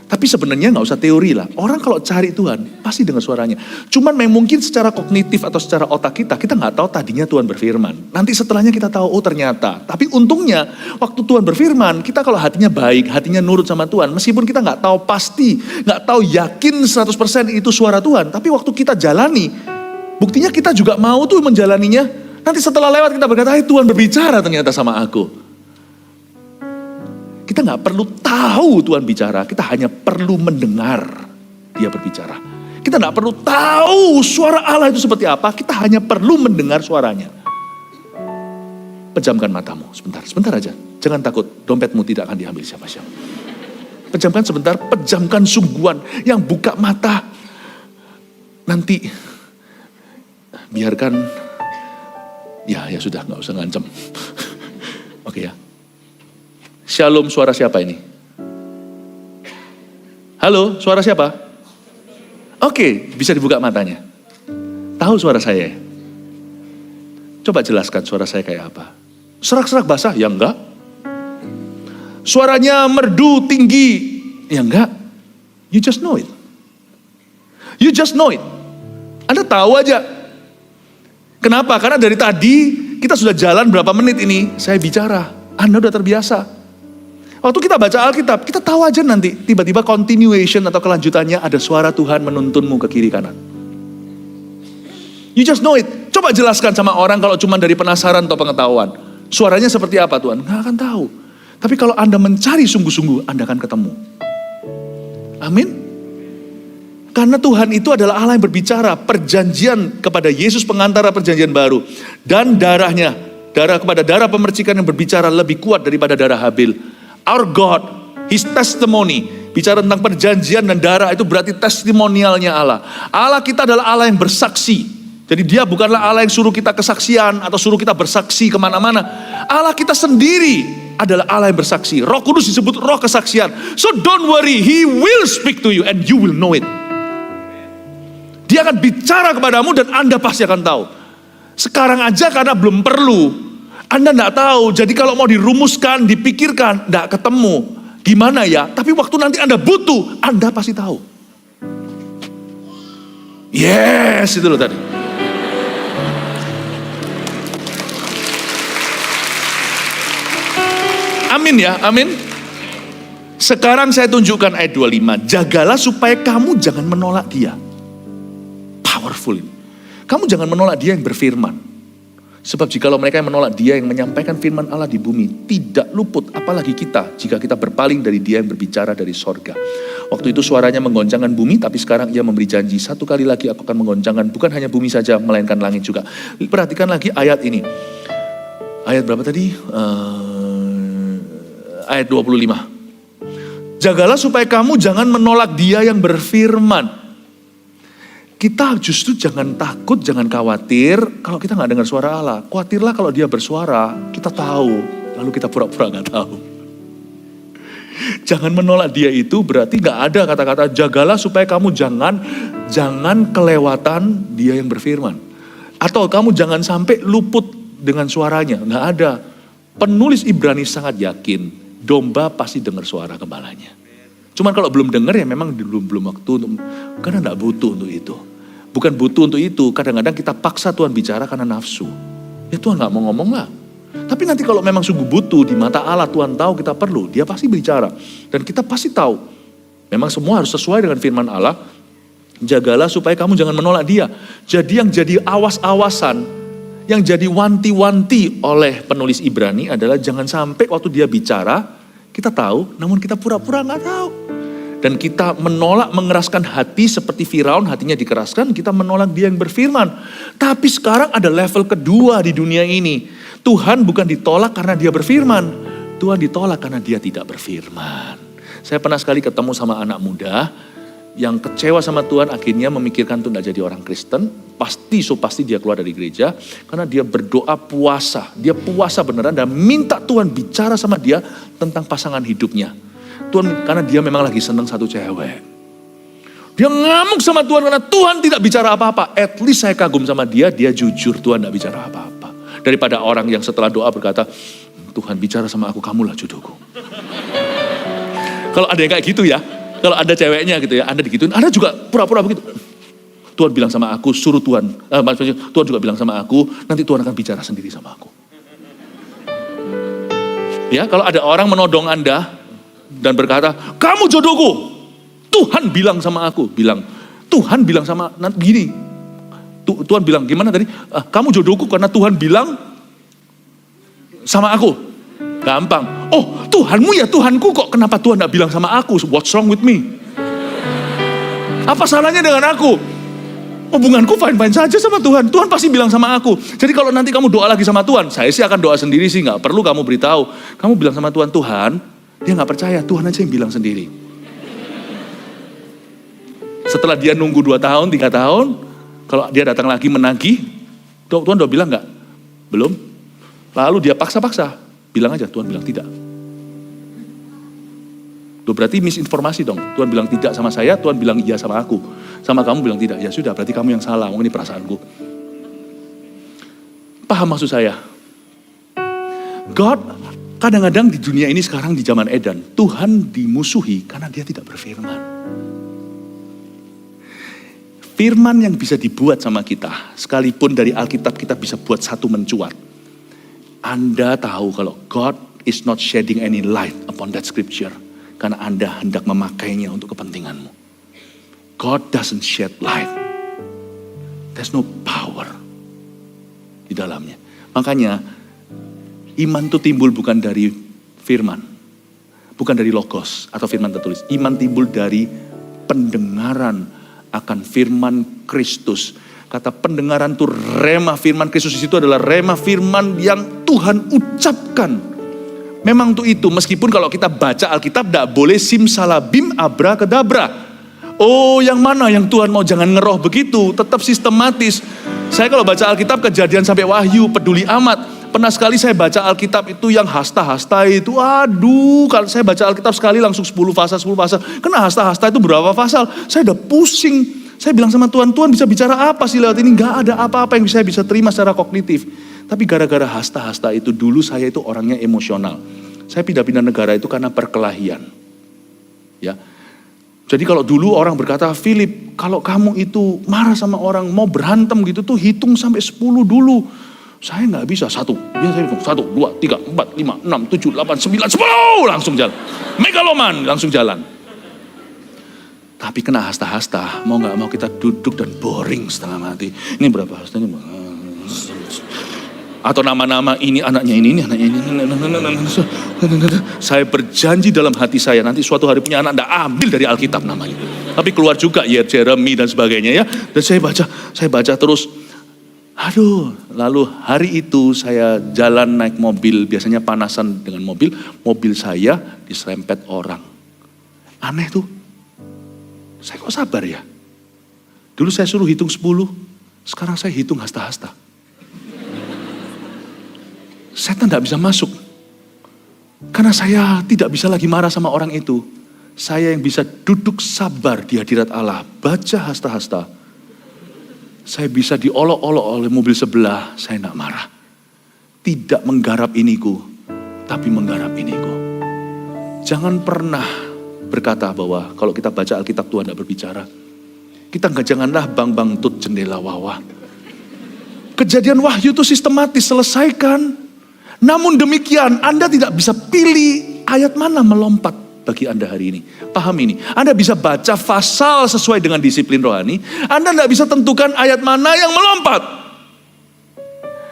A: Tapi sebenarnya gak usah teori lah. Orang kalau cari Tuhan, pasti dengar suaranya. Cuman mungkin secara kognitif atau secara otak kita gak tahu tadinya Tuhan berfirman. Nanti setelahnya kita tahu, oh ternyata. Tapi untungnya, waktu Tuhan berfirman, kita kalau hatinya baik, hatinya nurut sama Tuhan. Meskipun kita gak tahu pasti, gak tahu yakin 100% itu suara Tuhan. Tapi waktu kita jalani, buktinya kita juga mau tuh menjalaninya. Nanti setelah lewat kita berkata, Tuhan berbicara ternyata sama aku. Kita gak perlu tahu Tuhan bicara, kita hanya perlu mendengar Dia berbicara. Kita gak perlu tahu suara Allah itu seperti apa, kita hanya perlu mendengar suaranya. Pejamkan matamu sebentar aja. Jangan takut, dompetmu tidak akan diambil siapa-siapa. Pejamkan sebentar, pejamkan sungguhan yang buka mata. Nanti biarkan, ya sudah gak usah ngancem. Oke ya. Shalom, suara siapa ini? Halo, suara siapa? Oke, bisa dibuka matanya. Tahu suara saya? Coba jelaskan suara saya kayak apa. Serak-serak basah? Ya enggak. Suaranya merdu, tinggi? Ya enggak. You just know it. You just know it. Anda tahu aja. Kenapa? Karena dari tadi kita sudah jalan berapa menit ini, saya bicara. Anda udah terbiasa. Waktu kita baca Alkitab, kita tahu aja nanti tiba-tiba continuation atau kelanjutannya ada suara Tuhan menuntunmu ke kiri kanan. You just know it. Coba jelaskan sama orang kalau cuma dari penasaran atau pengetahuan. Suaranya seperti apa Tuhan? Nggak akan tahu. Tapi kalau Anda mencari sungguh-sungguh, Anda akan ketemu. Amin. Karena Tuhan itu adalah Allah yang berbicara, perjanjian kepada Yesus pengantara perjanjian baru. Dan darahnya, darah kepada darah pemercikan yang berbicara lebih kuat daripada darah Habil. Our God, His testimony, bicara tentang perjanjian dan darah itu berarti testimonialnya Allah. Allah kita adalah Allah yang bersaksi. Jadi dia bukanlah Allah yang suruh kita kesaksian atau suruh kita bersaksi kemana-mana. Allah kita sendiri adalah Allah yang bersaksi. Roh Kudus disebut roh kesaksian. So don't worry, He will speak to you and you will know it. Dia akan bicara kepadamu dan Anda pasti akan tahu. Sekarang aja karena belum perlu, Anda enggak tahu. Jadi kalau mau dirumuskan, dipikirkan, enggak ketemu. Gimana ya? Tapi waktu nanti Anda butuh, Anda pasti tahu. Yes, itu loh tadi. Amin ya, amin. Sekarang saya tunjukkan ayat 25. Jagalah supaya kamu jangan menolak dia. Powerful ini. Kamu jangan menolak dia yang berfirman. Sebab jikalau mereka yang menolak dia yang menyampaikan firman Allah di bumi, tidak luput apalagi kita jika kita berpaling dari dia yang berbicara dari sorga. Waktu itu suaranya menggoncangkan bumi, tapi sekarang ia memberi janji, satu kali lagi aku akan menggoncangkan bukan hanya bumi saja, melainkan langit juga. Perhatikan lagi ayat ini. Ayat berapa tadi? Ayat 25. Jagalah supaya kamu jangan menolak dia yang berfirman. Kita justru jangan takut, jangan khawatir kalau kita gak dengar suara Allah. Khawatirlah kalau dia bersuara, kita tahu. Lalu kita pura-pura gak tahu. Jangan menolak dia itu berarti gak ada kata-kata jagalah supaya kamu jangan kelewatan dia yang berfirman. Atau kamu jangan sampai luput dengan suaranya. Gak ada. Penulis Ibrani sangat yakin, domba pasti dengar suara gembalanya. Cuman kalau belum dengar ya memang belum waktu untuk, karena gak butuh untuk itu. Bukan butuh untuk itu, kadang-kadang kita paksa Tuhan bicara karena nafsu. Ya Tuhan gak mau ngomong lah. Tapi nanti kalau memang sungguh butuh di mata Allah, Tuhan tahu kita perlu, dia pasti bicara. Dan kita pasti tahu, memang semua harus sesuai dengan firman Allah. Jagalah supaya kamu jangan menolak dia. Jadi yang jadi awas-awasan, yang jadi wanti-wanti oleh penulis Ibrani adalah jangan sampai waktu dia bicara, kita tahu, namun kita pura-pura gak tahu. Dan kita menolak mengeraskan hati seperti Firaun, hatinya dikeraskan, kita menolak dia yang berfirman. Tapi sekarang ada level kedua di dunia ini. Tuhan bukan ditolak karena dia berfirman. Tuhan ditolak karena dia tidak berfirman. Saya pernah sekali ketemu sama anak muda yang kecewa sama Tuhan, akhirnya memikirkan untuk tidak jadi orang Kristen. Pasti dia keluar dari gereja karena dia berdoa puasa. Dia puasa beneran dan minta Tuhan bicara sama dia tentang pasangan hidupnya. Tuhan, karena dia memang lagi senang satu cewek. Dia ngamuk sama Tuhan karena Tuhan tidak bicara apa-apa. At least saya kagum sama dia jujur, Tuhan tidak bicara apa-apa. Daripada orang yang setelah doa berkata, Tuhan bicara sama aku, kamulah jodohku. Kalau ada yang kayak gitu ya, kalau ada ceweknya gitu ya, Anda digituin, Anda juga pura-pura begitu. Tuhan bilang sama aku, suruh Tuhan. Tuhan juga bilang sama aku, nanti Tuhan akan bicara sendiri sama aku. Ya, kalau ada orang menodong Anda, dan berkata, kamu jodohku. Tuhan bilang sama aku, Tuhan bilang sama, nanti gini. Tuhan bilang, gimana tadi? Kamu jodohku karena Tuhan bilang sama aku. Gampang. Oh, Tuhanmu ya Tuhanku kok. Kenapa Tuhan gak bilang sama aku? What's wrong with me? Apa salahnya dengan aku? Hubunganku fine-fine saja sama Tuhan. Tuhan pasti bilang sama aku. Jadi kalau nanti kamu doa lagi sama Tuhan, saya sih akan doa sendiri sih, gak perlu kamu beritahu. Kamu bilang sama Tuhan, dia gak percaya, Tuhan aja yang bilang sendiri. Setelah dia nunggu 2 tahun, 3 tahun, kalau dia datang lagi menagih, Tuhan udah bilang gak? Belum. Lalu dia paksa-paksa, bilang aja, Tuhan bilang tidak. Tuh berarti misinformasi dong. Tuhan bilang tidak sama saya, Tuhan bilang iya sama aku. Sama kamu bilang tidak, ya sudah berarti kamu yang salah, ini perasaanku. Paham maksud saya? God, kadang-kadang di dunia ini sekarang di zaman Eden, Tuhan dimusuhi karena dia tidak berfirman. Firman yang bisa dibuat sama kita, sekalipun dari Alkitab kita bisa buat satu mencuat. Anda tahu kalau God is not shedding any light upon that scripture, karena Anda hendak memakainya untuk kepentinganmu. God doesn't shed light. There's no power di dalamnya. Makanya, iman itu timbul bukan dari firman. Bukan dari logos atau firman tertulis. Iman timbul dari pendengaran akan firman Kristus. Kata pendengaran itu rema firman Kristus, di situ adalah rema firman yang Tuhan ucapkan. Memang tuh itu, meskipun kalau kita baca Alkitab tidak boleh simsalabim abrakadabra. Oh yang mana yang Tuhan mau, jangan ngeroh begitu, tetap sistematis. Saya kalau baca Alkitab Kejadian sampai Wahyu peduli amat. Pernah sekali saya baca Alkitab itu yang hasta-hasta itu, aduh kalau saya baca Alkitab sekali langsung 10 pasal. Kena hasta-hasta itu berapa pasal, saya udah pusing. Saya bilang sama Tuhan, Tuhan bisa bicara apa sih lewat ini? Gak ada apa-apa yang saya bisa terima secara kognitif. Tapi gara-gara hasta-hasta itu, dulu saya itu orangnya emosional. Saya pindah-pindah negara itu karena perkelahian. Ya. Jadi kalau dulu orang berkata, Philip, kalau kamu itu marah sama orang, mau berantem gitu tuh hitung sampai 10 dulu. Saya nggak bisa, 1, ya saya hitung, 1, 2, 3, 4, 5, 6, 7, 8, 9, 10, langsung jalan. Megaloman, langsung jalan. Tapi kena hasta-hasta, mau nggak mau kita duduk dan boring setengah mati. Ini berapa hasta, ini atau nama-nama ini anaknya ini anaknya ini. Saya berjanji dalam hati saya, nanti suatu hari punya anak, nggak ambil dari Alkitab namanya. Tapi keluar juga ya Jeremy dan sebagainya ya. Dan saya baca terus. Aduh, lalu hari itu saya jalan naik mobil, biasanya panasan dengan mobil saya diserempet orang. Aneh tuh, saya kok sabar ya? Dulu saya suruh hitung 10, sekarang saya hitung hasta-hasta. Setan tidak bisa masuk, karena saya tidak bisa lagi marah sama orang itu. Saya yang bisa duduk sabar di hadirat Allah, baca hasta-hasta. Saya bisa diolok-olok oleh mobil sebelah, saya tidak marah. Tidak menggarap iniku, tapi menggarap iniku. Jangan pernah berkata bahwa kalau kita baca Alkitab Tuhan tidak berbicara. Janganlah bang tut jendela wawa. Kejadian Wahyu itu sistematis, selesaikan. Namun demikian Anda tidak bisa pilih ayat mana melompat. Bagi Anda hari ini, paham ini. Anda bisa baca pasal sesuai dengan disiplin rohani. Anda tidak bisa tentukan ayat mana yang melompat.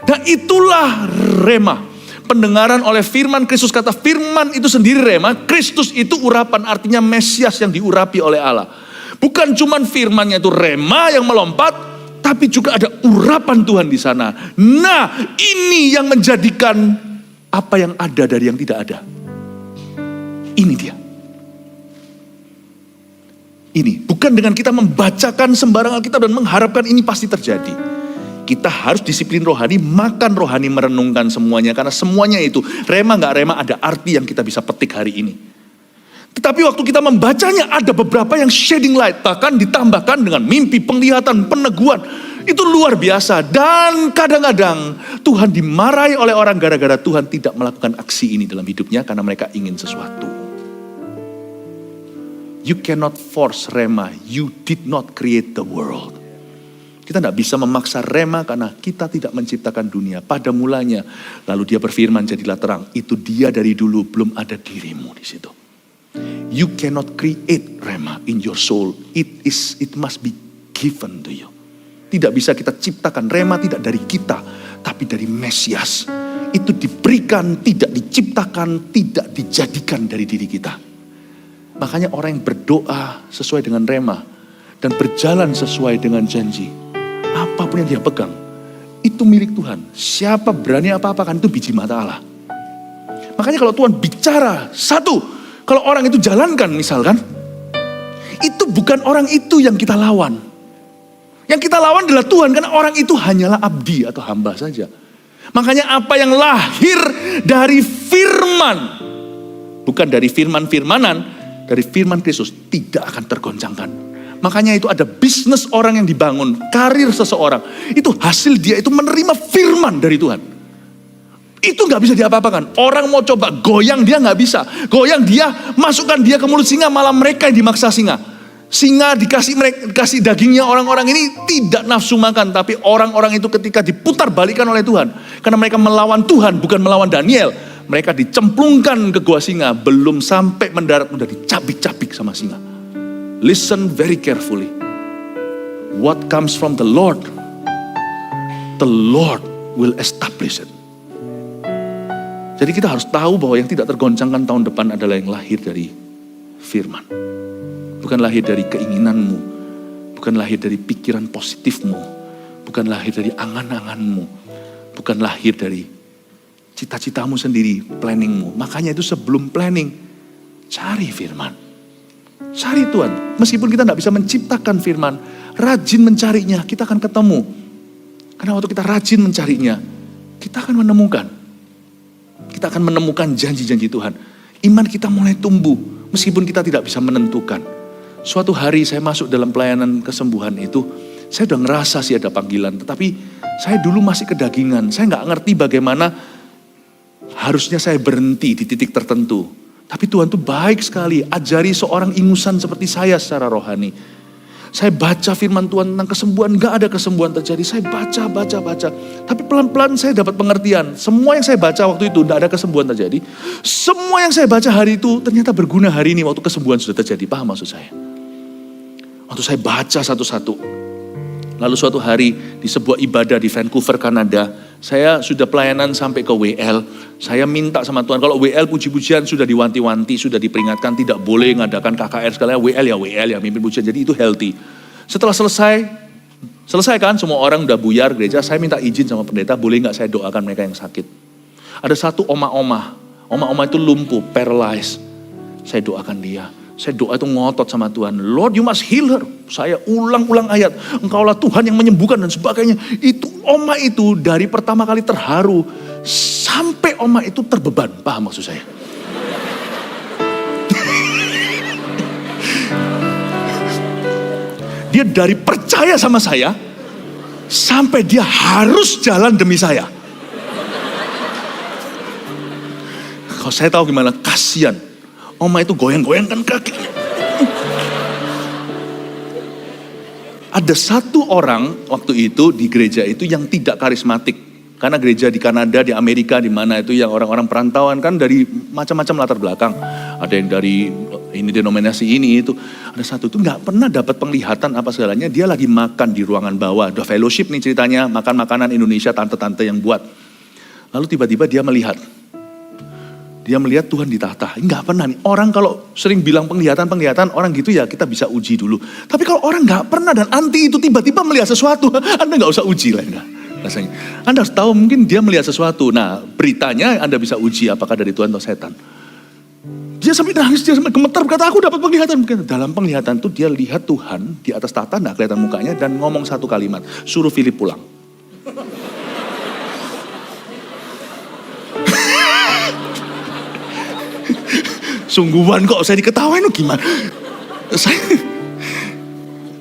A: Dan itulah rema. Pendengaran oleh firman Kristus, kata firman itu sendiri rema. Kristus itu urapan, artinya Mesias yang diurapi oleh Allah. Bukan cuman firmannya itu rema yang melompat, tapi juga ada urapan Tuhan di sana. Nah, ini yang menjadikan apa yang ada dari yang tidak ada. Ini dia. Ini, bukan dengan kita membacakan sembarang Alkitab dan mengharapkan ini pasti terjadi. Kita harus disiplin rohani, makan rohani, merenungkan semuanya. Karena semuanya itu, rema gak rema, ada arti yang kita bisa petik hari ini. Tetapi waktu kita membacanya, ada beberapa yang shedding light. Bahkan ditambahkan dengan mimpi, penglihatan, peneguhan. Itu luar biasa. Dan kadang-kadang Tuhan dimarahi oleh orang gara-gara Tuhan tidak melakukan aksi ini dalam hidupnya. Karena mereka ingin sesuatu. You cannot force rema, you did not create the world. Kita tidak bisa memaksa rema karena kita tidak menciptakan dunia pada mulanya. Lalu dia berfirman jadilah terang. Itu dia dari dulu, belum ada dirimu di situ. You cannot create rema in your soul. It must be given to you. Tidak bisa kita ciptakan rema, tidak dari kita, tapi dari Mesias. Itu diberikan, tidak diciptakan, tidak dijadikan dari diri kita. Makanya orang yang berdoa sesuai dengan rema dan berjalan sesuai dengan janji, apapun yang dia pegang, itu milik Tuhan. Siapa berani apa-apakan itu biji mata Allah. Makanya kalau Tuhan bicara, satu, kalau orang itu jalankan misalkan, itu bukan orang itu yang kita lawan. Yang kita lawan adalah Tuhan, karena orang itu hanyalah abdi atau hamba saja. Makanya apa yang lahir dari firman, bukan dari firman-firmanan, dari firman Kristus tidak akan tergoncangkan. Makanya itu ada bisnis orang yang dibangun, karir seseorang. Itu hasil dia itu menerima firman dari Tuhan. Itu gak bisa diapa-apakan. Orang mau coba goyang dia gak bisa. Goyang dia, masukkan dia ke mulut singa, malah mereka yang dimaksa singa. Singa dikasih dagingnya orang-orang ini tidak nafsu makan. Tapi orang-orang itu ketika diputar balikan oleh Tuhan. Karena mereka melawan Tuhan, bukan melawan Daniel. Mereka dicemplungkan ke gua singa, belum sampai mendarat udah dicabik-cabik sama singa. Listen very carefully. What comes from the Lord will establish it. Jadi kita harus tahu bahwa yang tidak tergoncangkan tahun depan adalah yang lahir dari firman. Bukan lahir dari keinginanmu, bukan lahir dari pikiran positifmu, bukan lahir dari angan-anganmu, bukan lahir dari cita-citamu sendiri, planningmu. Makanya itu sebelum planning, cari firman. Cari Tuhan. Meskipun kita tidak bisa menciptakan firman, rajin mencarinya, kita akan ketemu. Karena waktu kita rajin mencarinya, kita akan menemukan. Kita akan menemukan janji-janji Tuhan. Iman kita mulai tumbuh, meskipun kita tidak bisa menentukan. Suatu hari saya masuk dalam pelayanan kesembuhan itu, saya udah ngerasa sih ada panggilan. Tetapi saya dulu masih kedagingan, saya gak ngerti bagaimana harusnya saya berhenti di titik tertentu. Tapi Tuhan tuh baik sekali, ajari seorang ingusan seperti saya secara rohani. Saya baca firman Tuhan tentang kesembuhan, gak ada kesembuhan terjadi. Saya baca. Tapi pelan-pelan saya dapat pengertian. Semua yang saya baca waktu itu gak ada kesembuhan terjadi. Semua yang saya baca hari itu ternyata berguna hari ini waktu kesembuhan sudah terjadi. Paham maksud saya? Waktu saya baca satu-satu. Lalu suatu hari di sebuah ibadah di Vancouver, Kanada, saya sudah pelayanan sampai ke WL. Saya minta sama Tuhan, kalau WL puji-pujian sudah diwanti-wanti, sudah diperingatkan tidak boleh ngadakan KKR sekalian, WL ya mimpin pujian, jadi itu healthy. Setelah selesai kan semua orang udah buyar gereja, saya minta izin sama pendeta, boleh gak saya doakan mereka yang sakit. Ada satu oma itu lumpuh, paralyzed. Saya doakan dia. Saya doa itu ngotot sama Tuhan. Lord, you must heal her. Saya ulang-ulang ayat. Engkaulah Tuhan yang menyembuhkan dan sebagainya. Itu oma itu dari pertama kali terharu sampai oma itu terbeban. Paham maksud saya? Dia dari percaya sama saya sampai dia harus jalan demi saya. Kalau saya tahu gimana, kasihan. Oma itu goyang-goyangkan kakinya. Ada satu orang waktu itu di gereja itu yang tidak karismatik. Karena gereja di Kanada, di Amerika, di mana itu yang orang-orang perantauan kan dari macam-macam latar belakang. Ada yang dari ini denominasi ini itu. Ada satu itu nggak pernah dapat penglihatan apa segalanya. Dia lagi makan di ruangan bawah. Udah fellowship nih ceritanya, makan makanan Indonesia tante-tante yang buat. Lalu tiba-tiba dia melihat. Dia melihat Tuhan di tahta. Enggak pernah nih. Orang kalau sering bilang penglihatan, orang gitu ya kita bisa uji dulu. Tapi kalau orang enggak pernah dan anti itu tiba-tiba melihat sesuatu, Anda enggak usah uji lah. Enggak, rasanya. Anda harus tahu mungkin dia melihat sesuatu. Nah beritanya Anda bisa uji apakah dari Tuhan atau setan. Dia sampai nangis, dia sampai gemetar berkata aku dapat penglihatan. Dalam penglihatan itu dia lihat Tuhan di atas tahta, enggak kelihatan mukanya dan ngomong satu kalimat. Suruh Philip pulang. Sungguhan kok saya diketawain gimana?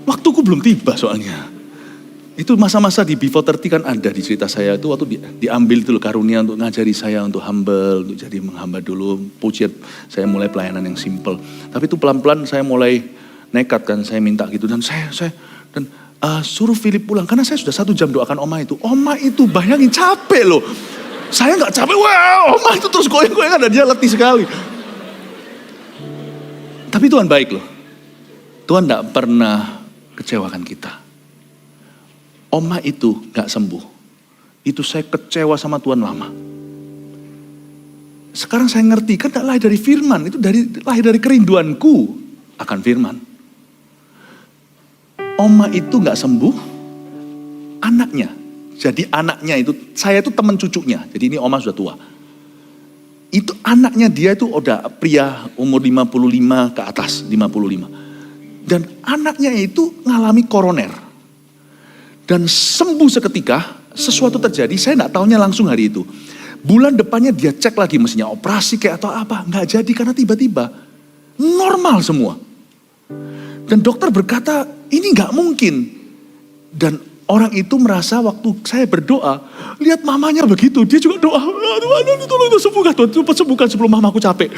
A: Waktuku belum tiba soalnya. Itu masa-masa di Before 30 kan ada di cerita saya itu waktu diambil itu karunia untuk ngajari saya untuk humble, untuk jadi menghamba dulu. Pujian saya mulai pelayanan yang simple. Tapi itu pelan-pelan saya mulai nekat kan, saya minta gitu dan suruh Philip pulang karena saya sudah 1 jam doakan oma itu. Oma itu bayangin capek loh. Saya nggak capek, wah oma itu terus goyang-goyang dan dia letih sekali. Tapi Tuhan baik loh. Tuhan gak pernah kecewakan kita. Oma itu gak sembuh. Itu saya kecewa sama Tuhan lama. Sekarang saya ngerti, kan gak lahir dari firman. Itu lahir dari kerinduanku akan firman. Oma itu gak sembuh. Anaknya. Jadi anaknya itu, saya itu teman cucunya. Jadi ini oma sudah tua. Itu anaknya dia itu udah pria umur 55 ke atas, 55. Dan anaknya itu ngalami koroner. Dan sembuh seketika, sesuatu terjadi, saya gak taunya langsung hari itu. Bulan depannya dia cek lagi mestinya operasi kayak atau apa. Gak jadi karena tiba-tiba normal semua. Dan dokter berkata ini gak mungkin. Dan orang itu merasa waktu saya berdoa, lihat mamanya begitu, dia juga doa, Tuhan tolong sembuhkan, Tuhan cepat sembuhkan sebelum mamaku capek.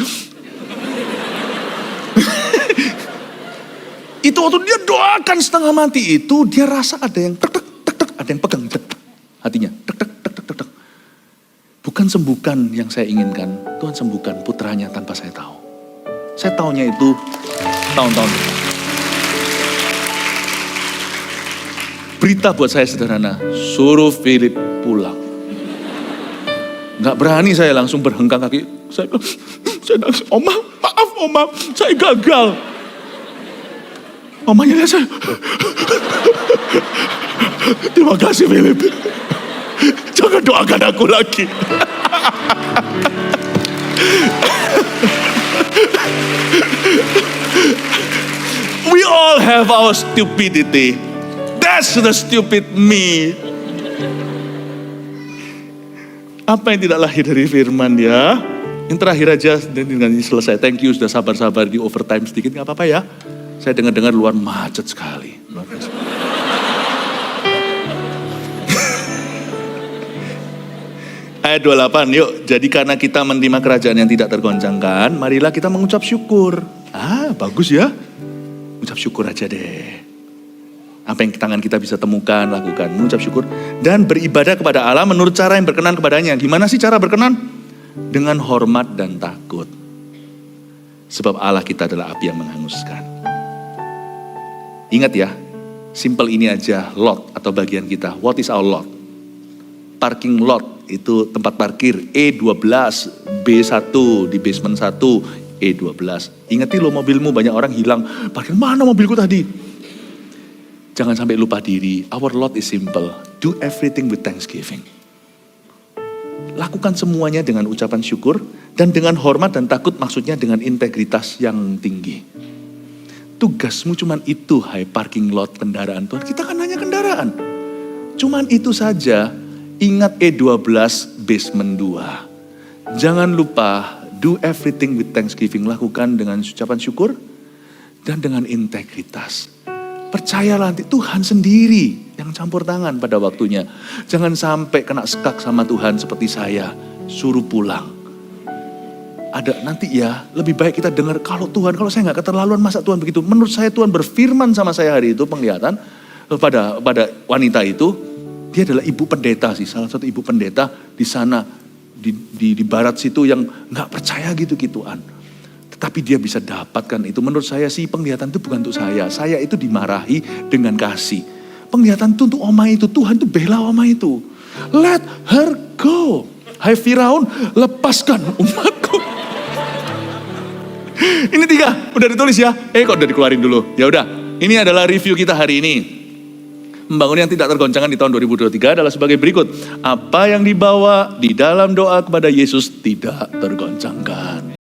A: Itu waktu dia doakan setengah mati itu, dia rasa ada yang tek, ada yang pegang hatinya, tek. Bukan sembuhkan yang saya inginkan, Tuhan sembuhkan putranya tanpa saya tahu. Saya tahunya itu tahun-tahun depan. Berita buat saya sederhana, suruh Philip pulang. Gak berani saya langsung berhengkang kaki. Saya nangis, Oma, maaf Oma, saya gagal. Mamanya lihat saya. Terima kasih Philip. Jangan doakan aku lagi. We all have our stupidity. That's the stupid me. Apa yang tidak lahir dari firman ya? Yang terakhir aja, dengan ini selesai. Thank you sudah sabar-sabar di overtime sedikit, gak apa-apa ya. Saya dengar-dengar luar macet sekali. Luar biasa. Ayat 28, yuk. Jadi karena kita menerima kerajaan yang tidak tergoncangkan, marilah kita mengucap syukur. Bagus ya. Ucap syukur aja deh. Apa yang tangan kita bisa temukan, lakukan. Mengucap syukur. Dan beribadah kepada Allah menurut cara yang berkenan kepadanya. Gimana sih cara berkenan? Dengan hormat dan takut. Sebab Allah kita adalah api yang menghanguskan. Ingat ya, simple ini aja, lot atau bagian kita. What is our lot? Parking lot itu tempat parkir E12, B1 di basement 1, E12. Ingati lo mobilmu, banyak orang hilang. Parkir mana mobilku tadi? Jangan sampai lupa diri. Our lot is simple. Do everything with thanksgiving. Lakukan semuanya dengan ucapan syukur dan dengan hormat dan takut, maksudnya dengan integritas yang tinggi. Tugasmu cuman itu, hai parking lot kendaraan Tuhan. Kita kan hanya kendaraan. Cuman itu saja. Ingat E12 basement 2. Jangan lupa do everything with thanksgiving. Lakukan dengan ucapan syukur dan dengan integritas. Percayalah nanti Tuhan sendiri yang campur tangan pada waktunya. Jangan sampai kena sekak sama Tuhan seperti saya. Suruh pulang. Ada nanti ya, lebih baik kita dengar kalau saya gak keterlaluan, masa Tuhan begitu. Menurut saya Tuhan berfirman sama saya hari itu, penglihatan pada wanita itu. Dia adalah ibu pendeta sih, salah satu ibu pendeta di sana. Di barat situ yang gak percaya gitu-gituan. Tapi dia bisa dapatkan itu. Menurut saya sih penglihatan itu bukan untuk saya. Saya itu dimarahi dengan kasih. Penglihatan itu untuk oma itu. Tuhan itu bela oma itu. Let her go. Hai Firaun, lepaskan umatku. Ini 3, udah ditulis ya. Kok udah dikeluarin dulu. Ya udah, ini adalah review kita hari ini. Membangun yang tidak tergoncangkan di tahun 2023 adalah sebagai berikut. Apa yang dibawa di dalam doa kepada Yesus tidak tergoncangkan.